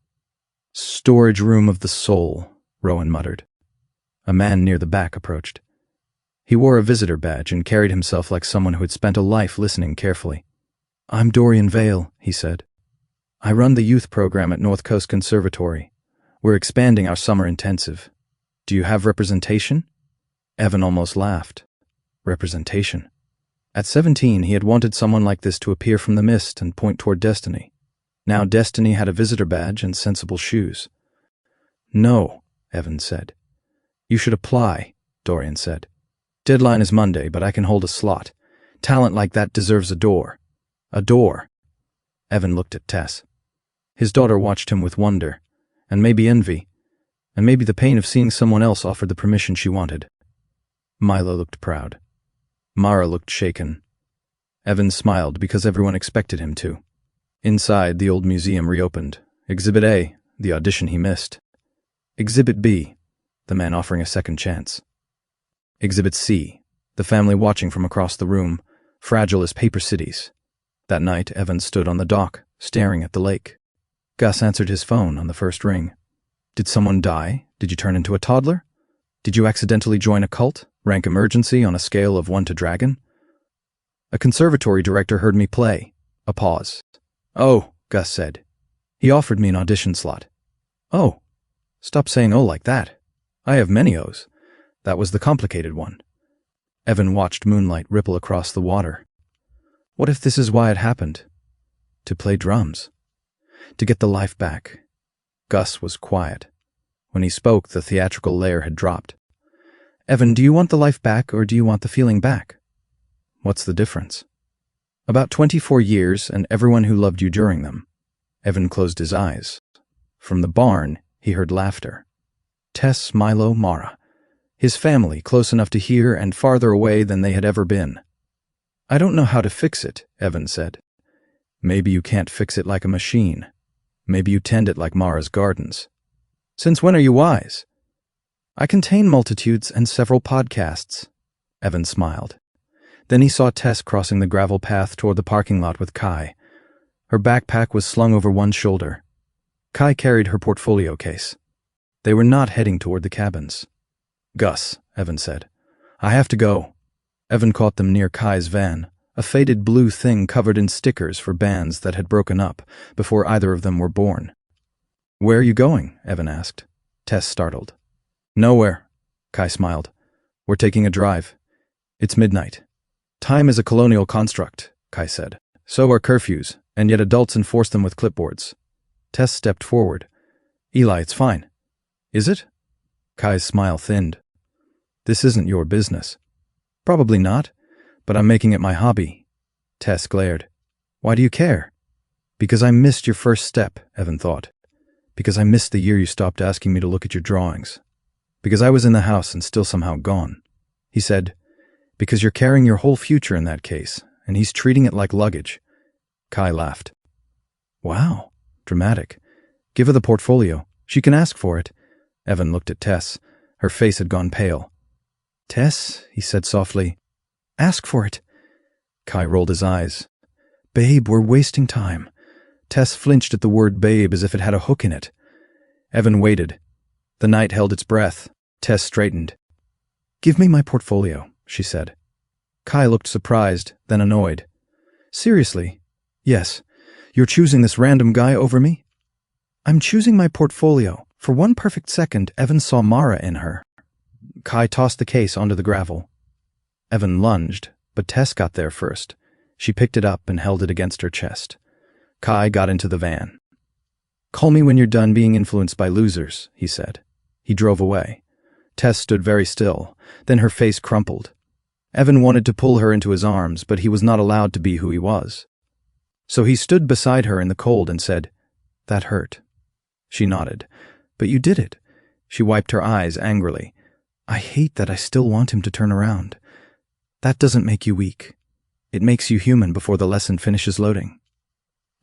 "Storage room of the soul," Rowan muttered. A man near the back approached. He wore a visitor badge and carried himself like someone who had spent a life listening carefully. "I'm Dorian Vale," he said. "I run the youth program at North Coast Conservatory. We're expanding our summer intensive. Do you have representation?" Evan almost laughed. Representation. At 17, he had wanted someone like this to appear from the mist and point toward destiny. Now destiny had a visitor badge and sensible shoes. "No," Evan said. "You should apply," Dorian said. "Deadline is Monday, but I can hold a slot. Talent like that deserves a door." "A door." Evan looked at Tess. His daughter watched him with wonder, and maybe envy, and maybe the pain of seeing someone else offer the permission she wanted. Milo looked proud. Mara looked shaken. Evan smiled because everyone expected him to. Inside, the old museum reopened. Exhibit A, the audition he missed. Exhibit B, the man offering a second chance. Exhibit C, the family watching from across the room, fragile as paper cities. That night, Evan stood on the dock, staring at the lake. Gus answered his phone on the first ring. "Did someone die? Did you turn into a toddler? Did you accidentally join a cult? Rank emergency on a scale of 1 to dragon?" "A conservatory director heard me play." A pause. "Oh," Gus said. "He offered me an audition slot." "Oh." "Stop saying oh like that. I have many O's. That was the complicated one." Evan watched moonlight ripple across the water. What if this is why it happened? To play drums. To get the life back. Gus was quiet. When he spoke, the theatrical layer had dropped. "Evan, do you want the life back or do you want the feeling back?" "What's the difference?" "About 24 years and everyone who loved you during them." Evan closed his eyes. From the barn, he heard laughter. Tess, Milo, Mara. His family, close enough to hear and farther away than they had ever been. "I don't know how to fix it," Evan said. "Maybe you can't fix it like a machine. Maybe you tend it like Mara's gardens." "Since when are you wise?" "I contain multitudes and several podcasts." Evan smiled. Then he saw Tess crossing the gravel path toward the parking lot with Kai. Her backpack was slung over one shoulder. Kai carried her portfolio case. They were not heading toward the cabins. "Gus," Evan said, "I have to go." Evan caught them near Kai's van, a faded blue thing covered in stickers for bands that had broken up before either of them were born. "Where are you going?" Evan asked. Tess startled. "Nowhere," Kai smiled. "We're taking a drive. It's midnight." "Time is a colonial construct," Kai said. "So are curfews, and yet adults enforce them with clipboards." Tess stepped forward. "Eli, it's fine." "Is it?" Kai's smile thinned. "This isn't your business." "Probably not, but I'm making it my hobby." Tess glared. "Why do you care?" "Because I missed your first step," Evan thought. Because I missed the year you stopped asking me to look at your drawings. Because I was in the house and still somehow gone. He said, because you're carrying your whole future in that case, and he's treating it like luggage. Kai laughed. Wow, dramatic. Give her the portfolio. She can ask for it. Evan looked at Tess. Her face had gone pale. Tess, he said softly, ask for it. Kai rolled his eyes. Babe, we're wasting time. Tess flinched at the word babe as if it had a hook in it. Evan waited. The night held its breath. Tess straightened. Give me my portfolio, she said. Kai looked surprised, then annoyed. Seriously? Yes. You're choosing this random guy over me? I'm choosing my portfolio. For one perfect second, Evan saw Mara in her. Kai tossed the case onto the gravel. Evan lunged, but Tess got there first. She picked it up and held it against her chest. Kai got into the van. Call me when you're done being influenced by losers, he said. He drove away. Tess stood very still, then her face crumpled. Evan wanted to pull her into his arms, but he was not allowed to be who he was. So he stood beside her in the cold and said, That hurt. She nodded. But you did it. She wiped her eyes angrily. I hate that I still want him to turn around. That doesn't make you weak. It makes you human before the lesson finishes loading.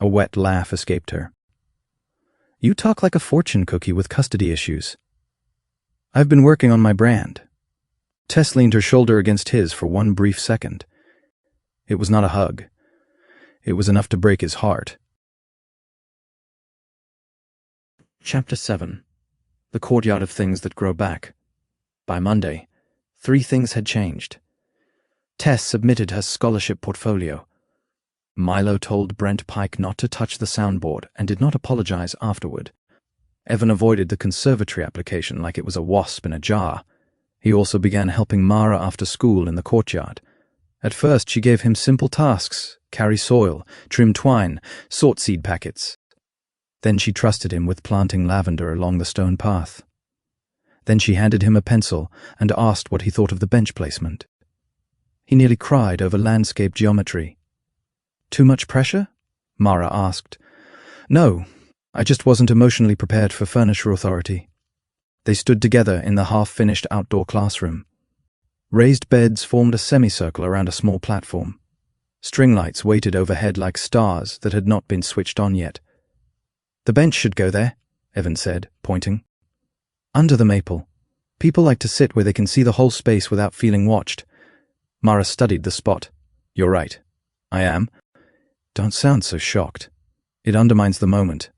A wet laugh escaped her. You talk like a fortune cookie with custody issues. I've been working on my brand. Tess leaned her shoulder against his for one brief second. It was not a hug. It was enough to break his heart. Chapter 7. The Courtyard of Things That Grow Back. By Monday, 3 things had changed. Tess submitted her scholarship portfolio. Milo told Brent Pike not to touch the soundboard and did not apologize afterward. Evan avoided the conservatory application like it was a wasp in a jar. He also began helping Mara after school in the courtyard. At first, she gave him simple tasks: carry soil, trim twine, sort seed packets. Then she trusted him with planting lavender along the stone path. Then she handed him a pencil and asked what he thought of the bench placement. He nearly cried over landscape geometry. Too much pressure? Mara asked. No, I just wasn't emotionally prepared for furniture authority. They stood together in the half-finished outdoor classroom. Raised beds formed a semicircle around a small platform. String lights waited overhead like stars that had not been switched on yet. The bench should go there, Evan said, pointing. Under the maple. People like to sit where they can see the whole space without feeling watched. Mara studied the spot. You're right. I am. Don't sound so shocked. It undermines the moment.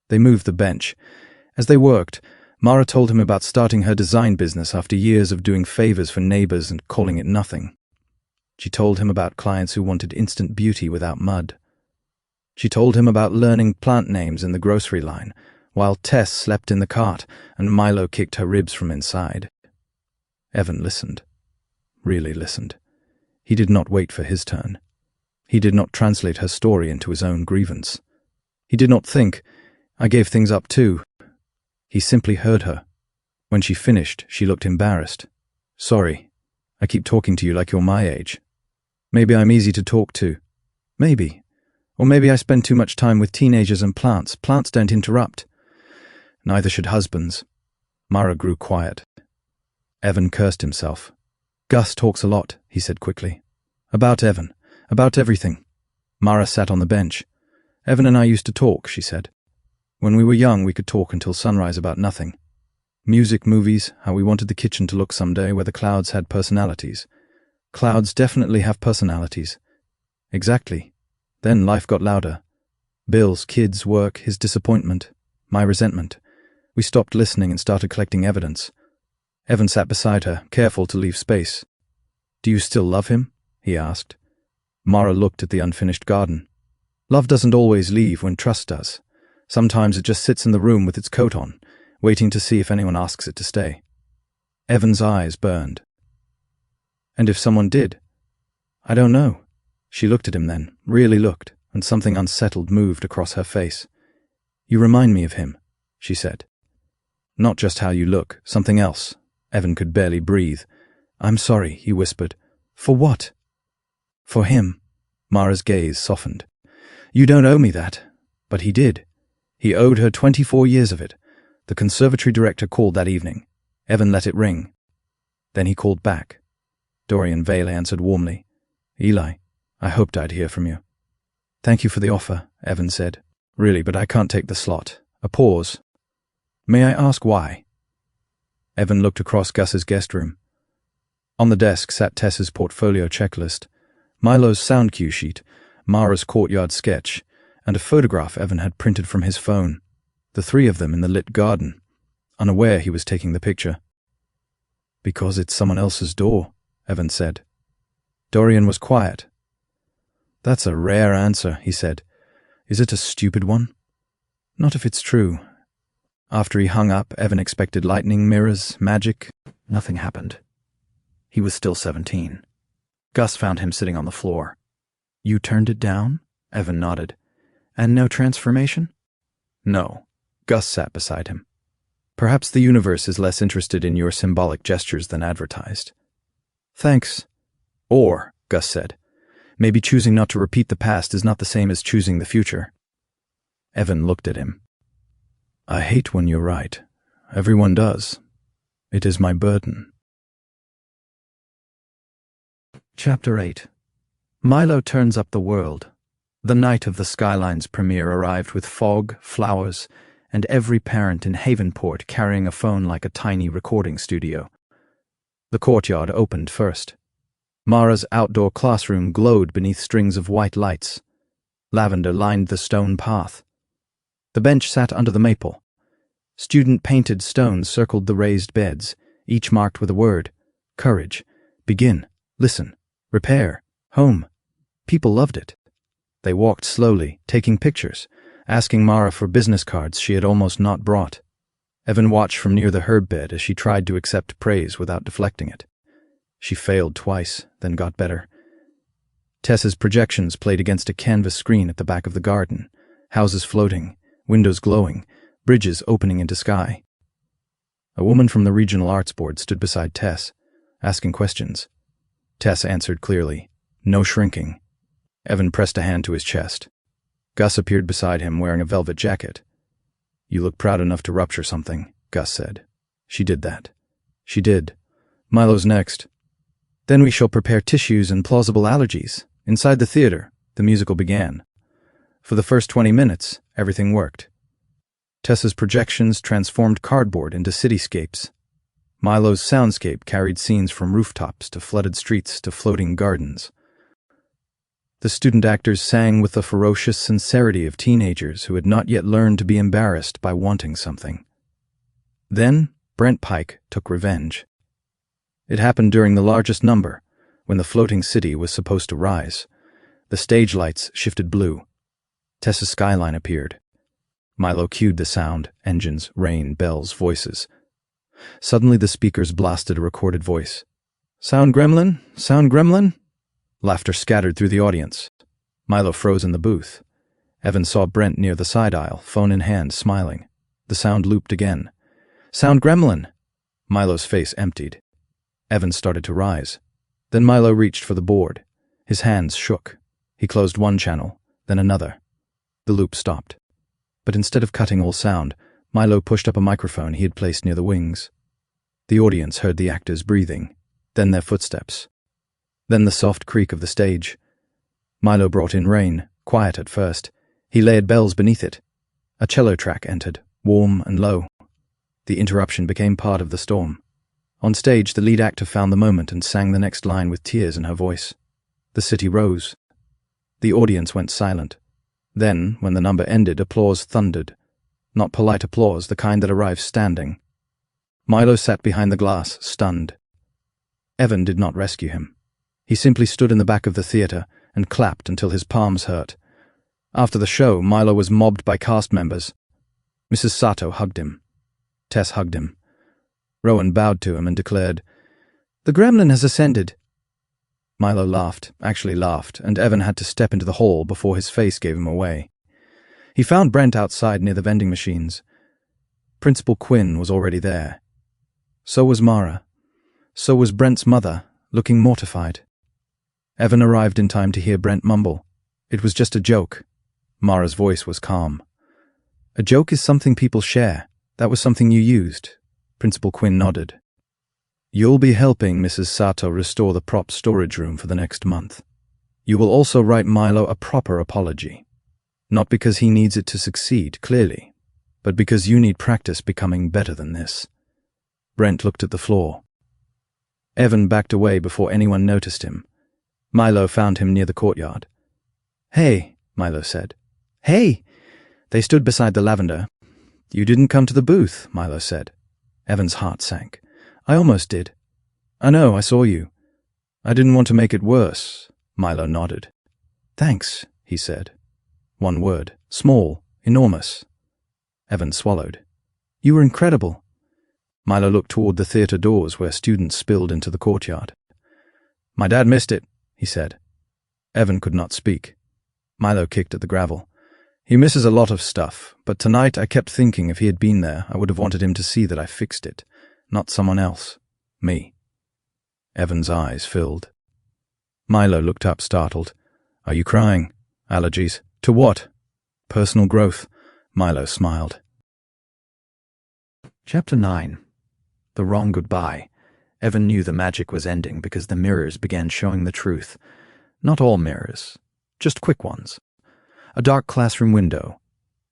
They moved the bench. As they worked, Mara told him about starting her design business after years of doing favors for neighbors and calling it nothing. She told him about clients who wanted instant beauty without mud. She told him about learning plant names in the grocery line, while Tess slept in the cart and Milo kicked her ribs from inside. Evan listened. Really listened. He did not wait for his turn. He did not translate her story into his own grievance. He did not think, I gave things up too. He simply heard her. When she finished, she looked embarrassed. Sorry, I keep talking to you like you're my age. Maybe I'm easy to talk to. Maybe. Or maybe I spend too much time with teenagers and plants. Plants don't interrupt. Neither should husbands. Mara grew quiet. Evan cursed himself. Gus talks a lot, he said quickly. About Evan. About everything. Mara sat on the bench. Evan and I used to talk, she said. When we were young, we could talk until sunrise about nothing. Music, movies, how we wanted the kitchen to look someday where the clouds had personalities. Clouds definitely have personalities. Exactly. Then life got louder. Bills, kids, work, his disappointment, my resentment. We stopped listening and started collecting evidence. Evan sat beside her, careful to leave space. Do you still love him? He asked. Mara looked at the unfinished garden. Love doesn't always leave when trust does. Sometimes it just sits in the room with its coat on, waiting to see if anyone asks it to stay. Evan's eyes burned. And if someone did? I don't know. She looked at him then, really looked, and something unsettled moved across her face. You remind me of him, she said. Not just how you look, something else. Evan could barely breathe. I'm sorry, he whispered. For what? For him. Mara's gaze softened. You don't owe me that. But he did. He owed her 24 years of it. The conservatory director called that evening. Evan let it ring. Then he called back. Dorian Vale answered warmly. Eli, I hoped I'd hear from you. Thank you for the offer, Evan said. Really, but I can't take the slot. A pause. May I ask why? Evan looked across Gus's guest room. On the desk sat Tess's portfolio checklist, Milo's sound cue sheet, Mara's Courtyard sketch, and a photograph Evan had printed from his phone, the three of them in the lit garden, unaware he was taking the picture. Because it's someone else's door, Evan said. Dorian was quiet. That's a rare answer, he said. Is it a stupid one? Not if it's true. After he hung up, Evan expected lightning, mirrors, magic. Nothing happened. He was still 17. Gus found him sitting on the floor. You turned it down? Evan nodded. And no transformation? No. Gus sat beside him. Perhaps the universe is less interested in your symbolic gestures than advertised. Thanks. Or, Gus said, maybe choosing not to repeat the past is not the same as choosing the future. Evan looked at him. I hate when you're right. Everyone does. It is my burden. Chapter 8. Milo turns up the world. The night of the Skyline's premiere arrived with fog, flowers, and every parent in Havenport carrying a phone like a tiny recording studio. The Courtyard opened first. Mara's outdoor classroom glowed beneath strings of white lights. Lavender lined the stone path. The bench sat under the maple. Student-painted stones circled the raised beds, each marked with a word. Courage. Begin. Listen. Repair. Home. People loved it. They walked slowly, taking pictures, asking Mara for business cards she had almost not brought. Evan watched from near the herb bed as she tried to accept praise without deflecting it. She failed twice, then got better. Tess's projections played against a canvas screen at the back of the garden, houses floating, windows glowing, bridges opening into sky. A woman from the Regional Arts Board stood beside Tess, asking questions. Tess answered clearly, no shrinking. Evan pressed a hand to his chest. Gus appeared beside him wearing a velvet jacket. You look proud enough to rupture something, Gus said. She did that. She did. Milo's next. Then we shall prepare tissues and plausible allergies. Inside the theater, the musical began. For the first 20 minutes, everything worked. Tessa's projections transformed cardboard into cityscapes. Milo's soundscape carried scenes from rooftops to flooded streets to floating gardens. The student actors sang with the ferocious sincerity of teenagers who had not yet learned to be embarrassed by wanting something. Then, Brent Pike took revenge. It happened during the largest number, when the floating city was supposed to rise. The stage lights shifted blue. Tessa's skyline appeared. Milo cued the sound, engines, rain, bells, voices. Suddenly the speakers blasted a recorded voice. Sound gremlin? Sound gremlin? Laughter scattered through the audience. Milo froze in the booth. Evan saw Brent near the side aisle, phone in hand, smiling. The sound looped again. Sound gremlin! Milo's face emptied. Evan started to rise. Then Milo reached for the board. His hands shook. He closed one channel, then another. The loop stopped. But instead of cutting all sound, Milo pushed up a microphone he had placed near the wings. The audience heard the actors breathing, then their footsteps. Then the soft creak of the stage. Milo brought in rain, quiet at first. He layered bells beneath it. A cello track entered, warm and low. The interruption became part of the storm. On stage, the lead actor found the moment and sang the next line with tears in her voice. The city rose. The audience went silent. Then, when the number ended, applause thundered. Not polite applause, the kind that arrives standing. Milo sat behind the glass, stunned. Evan did not rescue him. He simply stood in the back of the theater and clapped until his palms hurt. After the show, Milo was mobbed by cast members. Mrs. Sato hugged him. Tess hugged him. Rowan bowed to him and declared, "The gremlin has ascended." Milo laughed, actually laughed, and Evan had to step into the hall before his face gave him away. He found Brent outside near the vending machines. Principal Quinn was already there. So was Mara. So was Brent's mother, looking mortified. Evan arrived in time to hear Brent mumble. It was just a joke. Mara's voice was calm. A joke is something people share. That was something you used. Principal Quinn nodded. You'll be helping Mrs. Sato restore the prop storage room for the next month. You will also write Milo a proper apology. Not because he needs it to succeed, clearly, but because you need practice becoming better than this. Brent looked at the floor. Evan backed away before anyone noticed him. Milo found him near the courtyard. Hey, Milo said. Hey! They stood beside the lavender. You didn't come to the booth, Milo said. Evan's heart sank. I almost did. I know, I saw you. I didn't want to make it worse. Milo nodded. Thanks, he said. One word. Small. Enormous. Evan swallowed. You were incredible. Milo looked toward the theater doors where students spilled into the courtyard. My dad missed it, he said. Evan could not speak. Milo kicked at the gravel. He misses a lot of stuff, but tonight I kept thinking if he had been there, I would have wanted him to see that I fixed it. Not someone else. Me. Evan's eyes filled. Milo looked up, startled. Are you crying? Allergies. To what? Personal growth. Milo smiled. Chapter 9. The Wrong Goodbye. Evan knew the magic was ending because the mirrors began showing the truth. Not all mirrors. Just quick ones. A dark classroom window.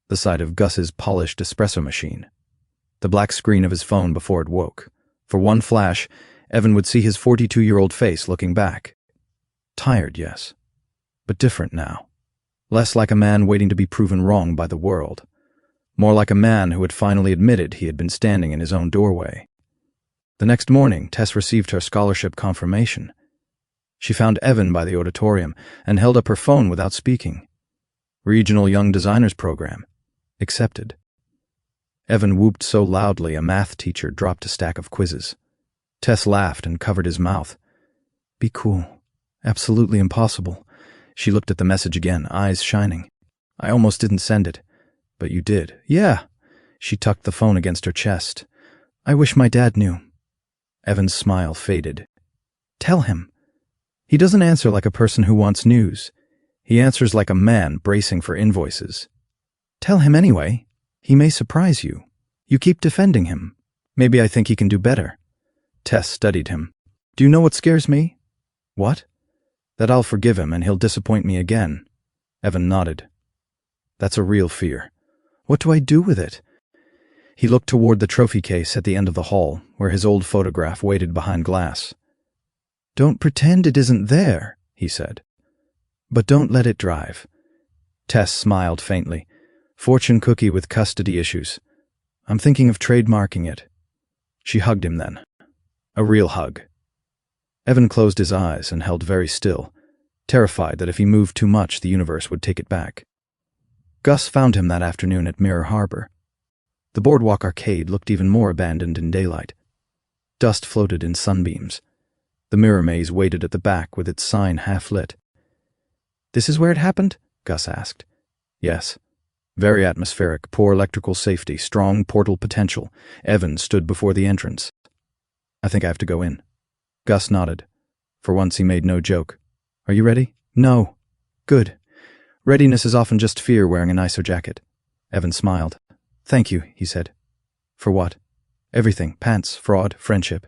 The sight of Gus's polished espresso machine. The black screen of his phone before it woke. For one flash, Evan would see his 42-year-old face looking back. Tired, yes. But different now. Less like a man waiting to be proven wrong by the world. More like a man who had finally admitted he had been standing in his own doorway. The next morning, Tess received her scholarship confirmation. She found Evan by the auditorium and held up her phone without speaking. Regional Young Designers Program. Accepted. Evan whooped so loudly a math teacher dropped a stack of quizzes. Tess laughed and covered his mouth. Be cool. Absolutely impossible. She looked at the message again, eyes shining. I almost didn't send it. But you did. Yeah. She tucked the phone against her chest. I wish my dad knew. Evan's smile faded. Tell him. He doesn't answer like a person who wants news. He answers like a man bracing for invoices. Tell him anyway. He may surprise you. You keep defending him. Maybe I think he can do better. Tess studied him. Do you know what scares me? What? That I'll forgive him and he'll disappoint me again. Evan nodded. That's a real fear. What do I do with it? He looked toward the trophy case at the end of the hall, where his old photograph waited behind glass. Don't pretend it isn't there, he said. But don't let it drive. Tess smiled faintly. Fortune cookie with custody issues. I'm thinking of trademarking it. She hugged him then. A real hug. Evan closed his eyes and held very still, terrified that if he moved too much, the universe would take it back. Gus found him that afternoon at Mirror Harbor. The boardwalk arcade looked even more abandoned in daylight. Dust floated in sunbeams. The mirror maze waited at the back with its sign half lit. This is where it happened? Gus asked. Yes. Very atmospheric, poor electrical safety, strong portal potential. Evan stood before the entrance. I think I have to go in. Gus nodded. For once he made no joke. Are you ready? No. Good. Readiness is often just fear wearing a nicer jacket. Evan smiled. Thank you, he said. For what? Everything. Pants, fraud, friendship.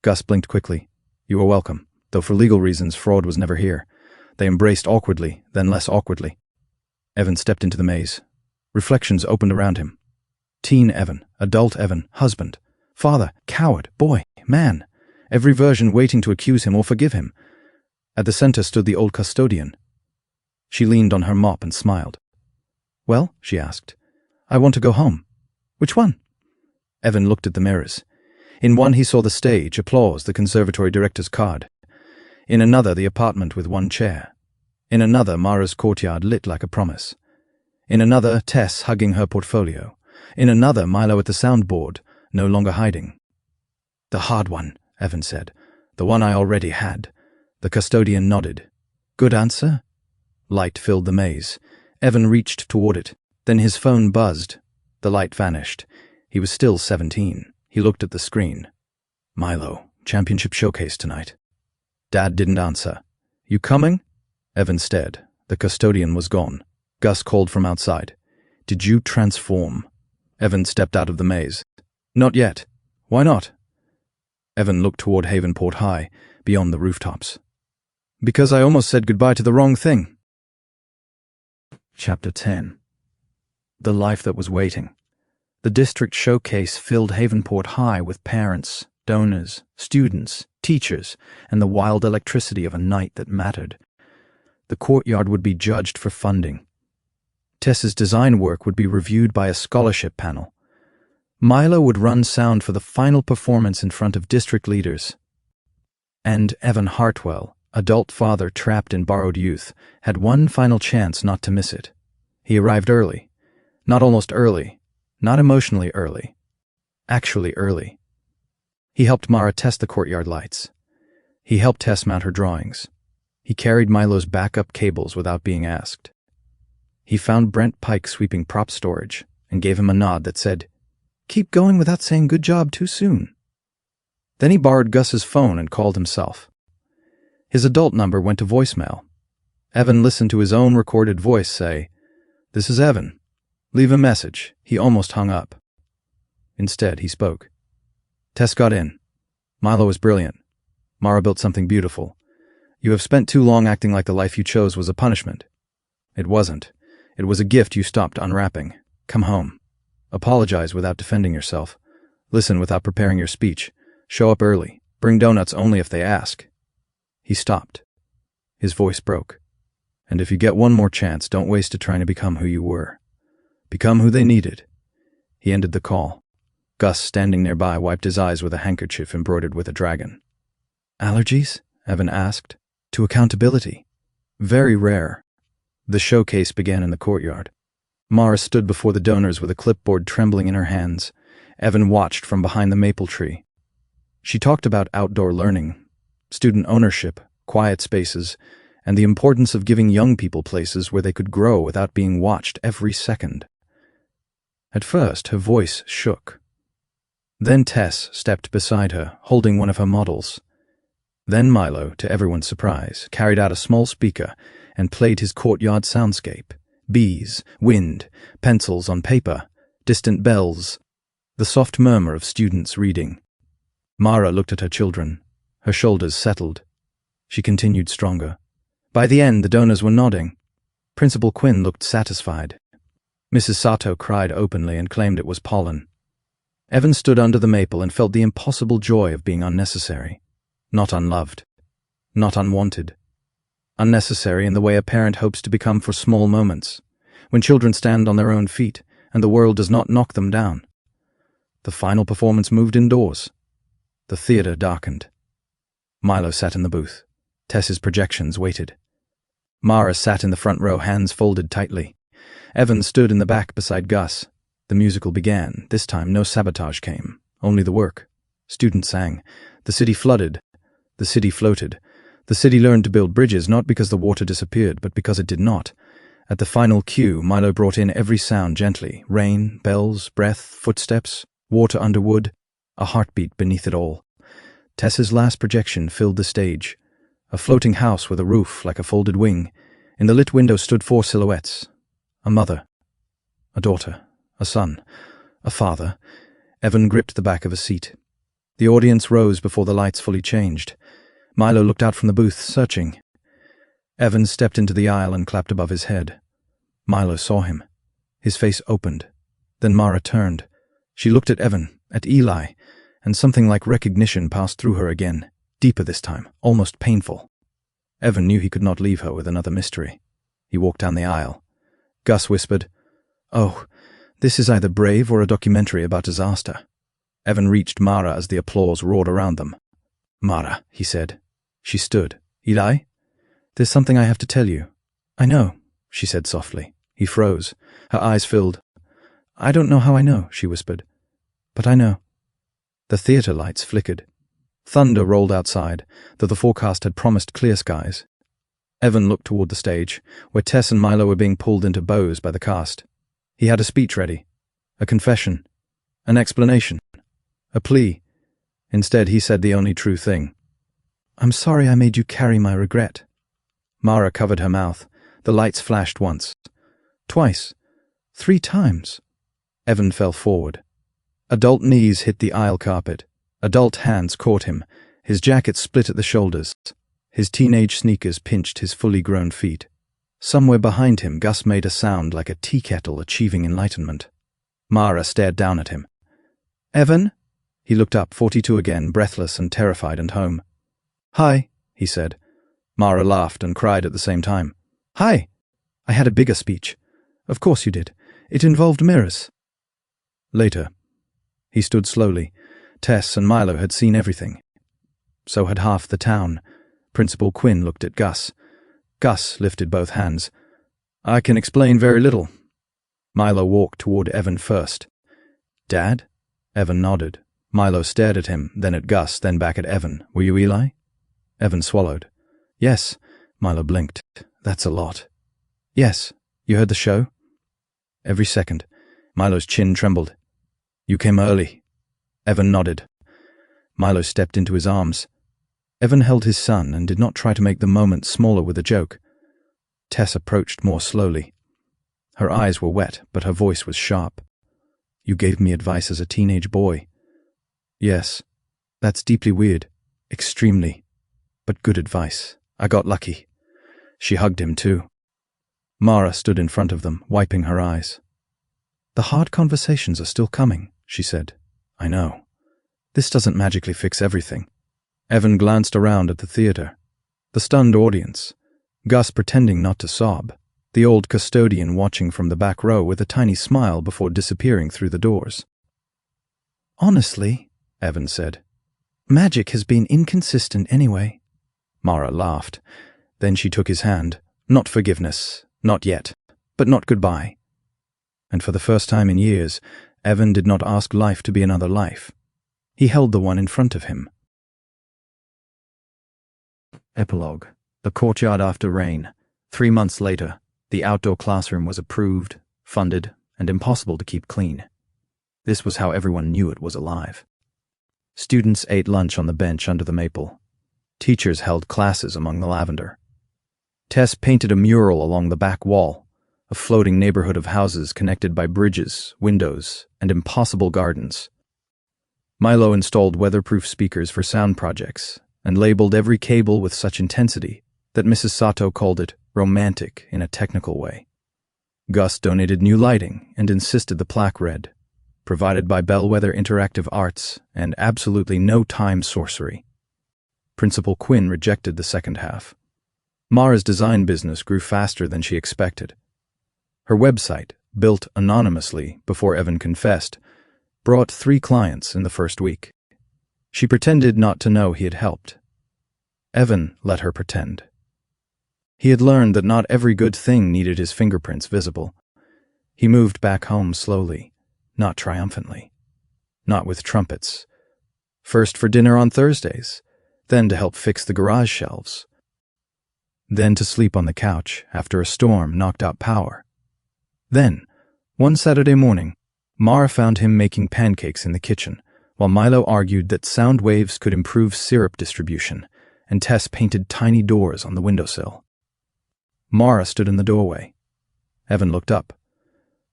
Gus blinked quickly. You are welcome, though for legal reasons fraud was never here. They embraced awkwardly, then less awkwardly. Evan stepped into the maze. Reflections opened around him. Teen Evan, adult Evan, husband, father, coward, boy, man. Every version waiting to accuse him or forgive him. At the center stood the old custodian. She leaned on her mop and smiled. Well, she asked. I want to go home. Which one? Evan looked at the mirrors. In one he saw the stage, applause, the conservatory director's card. In another the apartment with one chair. In another Mara's courtyard lit like a promise. In another Tess hugging her portfolio. In another Milo at the soundboard, no longer hiding. The hard one, Evan said. The one I already had. The custodian nodded. Good answer? Light filled the maze. Evan reached toward it. Then his phone buzzed. The light vanished. He was still 17. He looked at the screen. Milo, championship showcase tonight. Dad didn't answer. You coming? Evan stared. The custodian was gone. Gus called from outside. Did you transform? Evan stepped out of the maze. Not yet. Why not? Evan looked toward Havenport High, beyond the rooftops. Because I almost said goodbye to the wrong thing. Chapter 10. The life that was waiting. The district showcase filled Havenport High with parents, donors, students, teachers, and the wild electricity of a night that mattered. The Courtyard would be judged for funding. Tess's design work would be reviewed by a scholarship panel. Milo would run sound for the final performance in front of district leaders. And Evan Hartwell, adult father trapped in borrowed youth, had one final chance not to miss it. He arrived early. Not almost early. Not emotionally early. Actually early. He helped Mara test the courtyard lights. He helped Tess mount her drawings. He carried Milo's backup cables without being asked. He found Brent Pike sweeping prop storage and gave him a nod that said, "Keep going without saying good job too soon." Then he borrowed Gus's phone and called himself. His adult number went to voicemail. Evan listened to his own recorded voice say, "This is Evan. Leave a message." He almost hung up. Instead, he spoke. Tess got in. Milo was brilliant. Mara built something beautiful. You have spent too long acting like the life you chose was a punishment. It wasn't. It was a gift you stopped unwrapping. Come home. Apologize without defending yourself. Listen without preparing your speech. Show up early. Bring donuts only if they ask. He stopped. His voice broke. And if you get one more chance, don't waste it trying to become who you were. Become who they needed. He ended the call. Gus, standing nearby, wiped his eyes with a handkerchief embroidered with a dragon. Allergies? Evan asked. To accountability. Very rare. The showcase began in the courtyard. Mara stood before the donors with a clipboard trembling in her hands. Evan watched from behind the maple tree. She talked about outdoor learning, student ownership, quiet spaces, and the importance of giving young people places where they could grow without being watched every second. At first, her voice shook. Then Tess stepped beside her, holding one of her models. Then Milo, to everyone's surprise, carried out a small speaker and played his courtyard soundscape. Bees, wind, pencils on paper, distant bells, the soft murmur of students reading. Mara looked at her children. Her shoulders settled. She continued stronger. By the end, the donors were nodding. Principal Quinn looked satisfied. Mrs. Sato cried openly and claimed it was pollen. Evan stood under the maple and felt the impossible joy of being unnecessary. Not unloved. Not unwanted. Unnecessary in the way a parent hopes to become for small moments, when children stand on their own feet and the world does not knock them down. The final performance moved indoors. The theater darkened. Milo sat in the booth. Tess's projections waited. Mara sat in the front row, hands folded tightly. Evan stood in the back beside Gus. The musical began. This time no sabotage came, only the work. Students sang. The city flooded. The city floated. The city learned to build bridges not because the water disappeared, but because it did not. At the final cue, Milo brought in every sound gently. Rain, bells, breath, footsteps, water under wood, a heartbeat beneath it all. Tess's last projection filled the stage. A floating house with a roof like a folded wing. In the lit window stood 4 silhouettes. A mother. A daughter. A son. A father. Evan gripped the back of a seat. The audience rose before the lights fully changed. Milo looked out from the booth, searching. Evan stepped into the aisle and clapped above his head. Milo saw him. His face opened. Then Mara turned. She looked at Evan, at Eli, and something like recognition passed through her again, deeper this time, almost painful. Evan knew he could not leave her with another mystery. He walked down the aisle. Gus whispered, "Oh, this is either brave or a documentary about disaster." Evan reached Mara as the applause roared around them. "Mara," he said. She stood. "Eli? There's something I have to tell you." "I know," she said softly. He froze. Her eyes filled. "I don't know how I know," she whispered. "But I know." The theater lights flickered. Thunder rolled outside, though the forecast had promised clear skies. Evan looked toward the stage, where Tess and Milo were being pulled into bows by the cast. He had a speech ready. A confession. An explanation. A plea. Instead, he said the only true thing. "I'm sorry I made you carry my regret." Mara covered her mouth. The lights flashed once. Twice. 3 times. Evan fell forward. Adult knees hit the aisle carpet. Adult hands caught him. His jacket split at the shoulders. His teenage sneakers pinched his fully grown feet. Somewhere behind him, Gus made a sound like a tea kettle achieving enlightenment. Mara stared down at him. "Evan?" He looked up, 42 again, breathless and terrified and home. "Hi," he said. Mara laughed and cried at the same time. "Hi! I had a bigger speech. Of course you did. It involved mirrors." Later. He stood slowly. Tess and Milo had seen everything. So had half the town. Principal Quinn looked at Gus. Gus lifted both hands. "I can explain very little." Milo walked toward Evan first. "Dad?" Evan nodded. Milo stared at him, then at Gus, then back at Evan. "Were you Eli?" Evan swallowed. "Yes." Milo blinked. "That's a lot." "Yes. You heard the show?" "Every second." Milo's chin trembled. "You came early." Evan nodded. Milo stepped into his arms. Evan held his son and did not try to make the moment smaller with a joke. Tess approached more slowly. Her eyes were wet, but her voice was sharp. "You gave me advice as a teenage boy." "Yes. That's deeply weird. Extremely. But good advice. I got lucky." She hugged him too. Mara stood in front of them, wiping her eyes. "The hard conversations are still coming," she said. "I know. This doesn't magically fix everything." Evan glanced around at the theater. The stunned audience. Gus pretending not to sob. The old custodian watching from the back row with a tiny smile before disappearing through the doors. "Honestly," Evan said, "magic has been inconsistent anyway." Mara laughed. Then she took his hand. Not forgiveness. Not yet. But not goodbye. And for the first time in years, Evan did not ask life to be another life. He held the one in front of him. Epilogue. The Courtyard after rain. 3 months later, the outdoor classroom was approved, funded, and impossible to keep clean. This was how everyone knew it was alive. Students ate lunch on the bench under the maple. Teachers held classes among the lavender. Tess painted a mural along the back wall, a floating neighborhood of houses connected by bridges, windows, and impossible gardens. Milo installed weatherproof speakers for sound projects and labeled every cable with such intensity that Mrs. Sato called it romantic in a technical way. Gus donated new lighting and insisted the plaque read, "Provided by Bellweather Interactive Arts and absolutely no time sorcery." Principal Quinn rejected the second half. Mara's design business grew faster than she expected. Her website, built anonymously before Evan confessed, brought 3 clients in the first week. She pretended not to know he had helped. Evan let her pretend. He had learned that not every good thing needed his fingerprints visible. He moved back home slowly, not triumphantly, not with trumpets. First for dinner on Thursdays, then to help fix the garage shelves, then to sleep on the couch after a storm knocked out power. Then, one Saturday morning, Mara found him making pancakes in the kitchen, while Milo argued that sound waves could improve syrup distribution, and Tess painted tiny doors on the windowsill. Mara stood in the doorway. Evan looked up.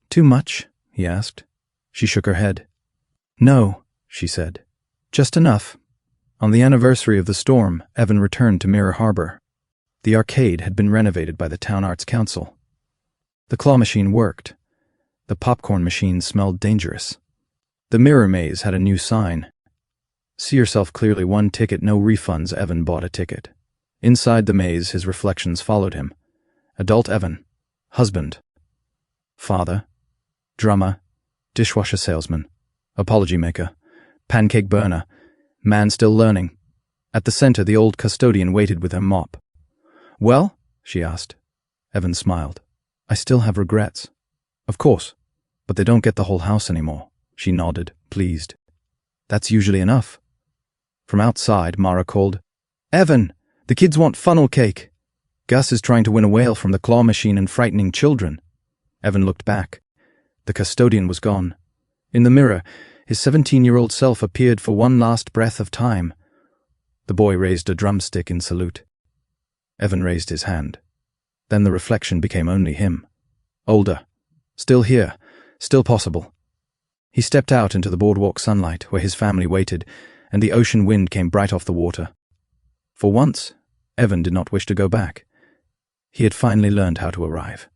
"Too much?" he asked. She shook her head. "No," she said. "Just enough." On the anniversary of the storm, Evan returned to Mirror Harbor. The arcade had been renovated by the Town Arts Council. The claw machine worked. The popcorn machine smelled dangerous. The mirror maze had a new sign. "See yourself clearly, 1 ticket, no refunds." Evan bought a ticket. Inside the maze, his reflections followed him. Adult Evan. Husband. Father. Drummer. Dishwasher salesman. Apology maker. Pancake burner. Man still learning. At the center, the old custodian waited with her mop. "Well?" she asked. Evan smiled. "I still have regrets." "Of course, but they don't get the whole house anymore." She nodded, pleased. "That's usually enough." From outside, Mara called, "Evan, the kids want funnel cake." "Gus is trying to win a whale from the claw machine and frightening children." Evan looked back. The custodian was gone. In the mirror, his 17-year-old self appeared for one last breath of time. The boy raised a drumstick in salute. Evan raised his hand. Then the reflection became only him. Older, Still here. Still possible. He stepped out into the boardwalk sunlight where his family waited, and the ocean wind came bright off the water. For once, Evan did not wish to go back. He had finally learned how to arrive.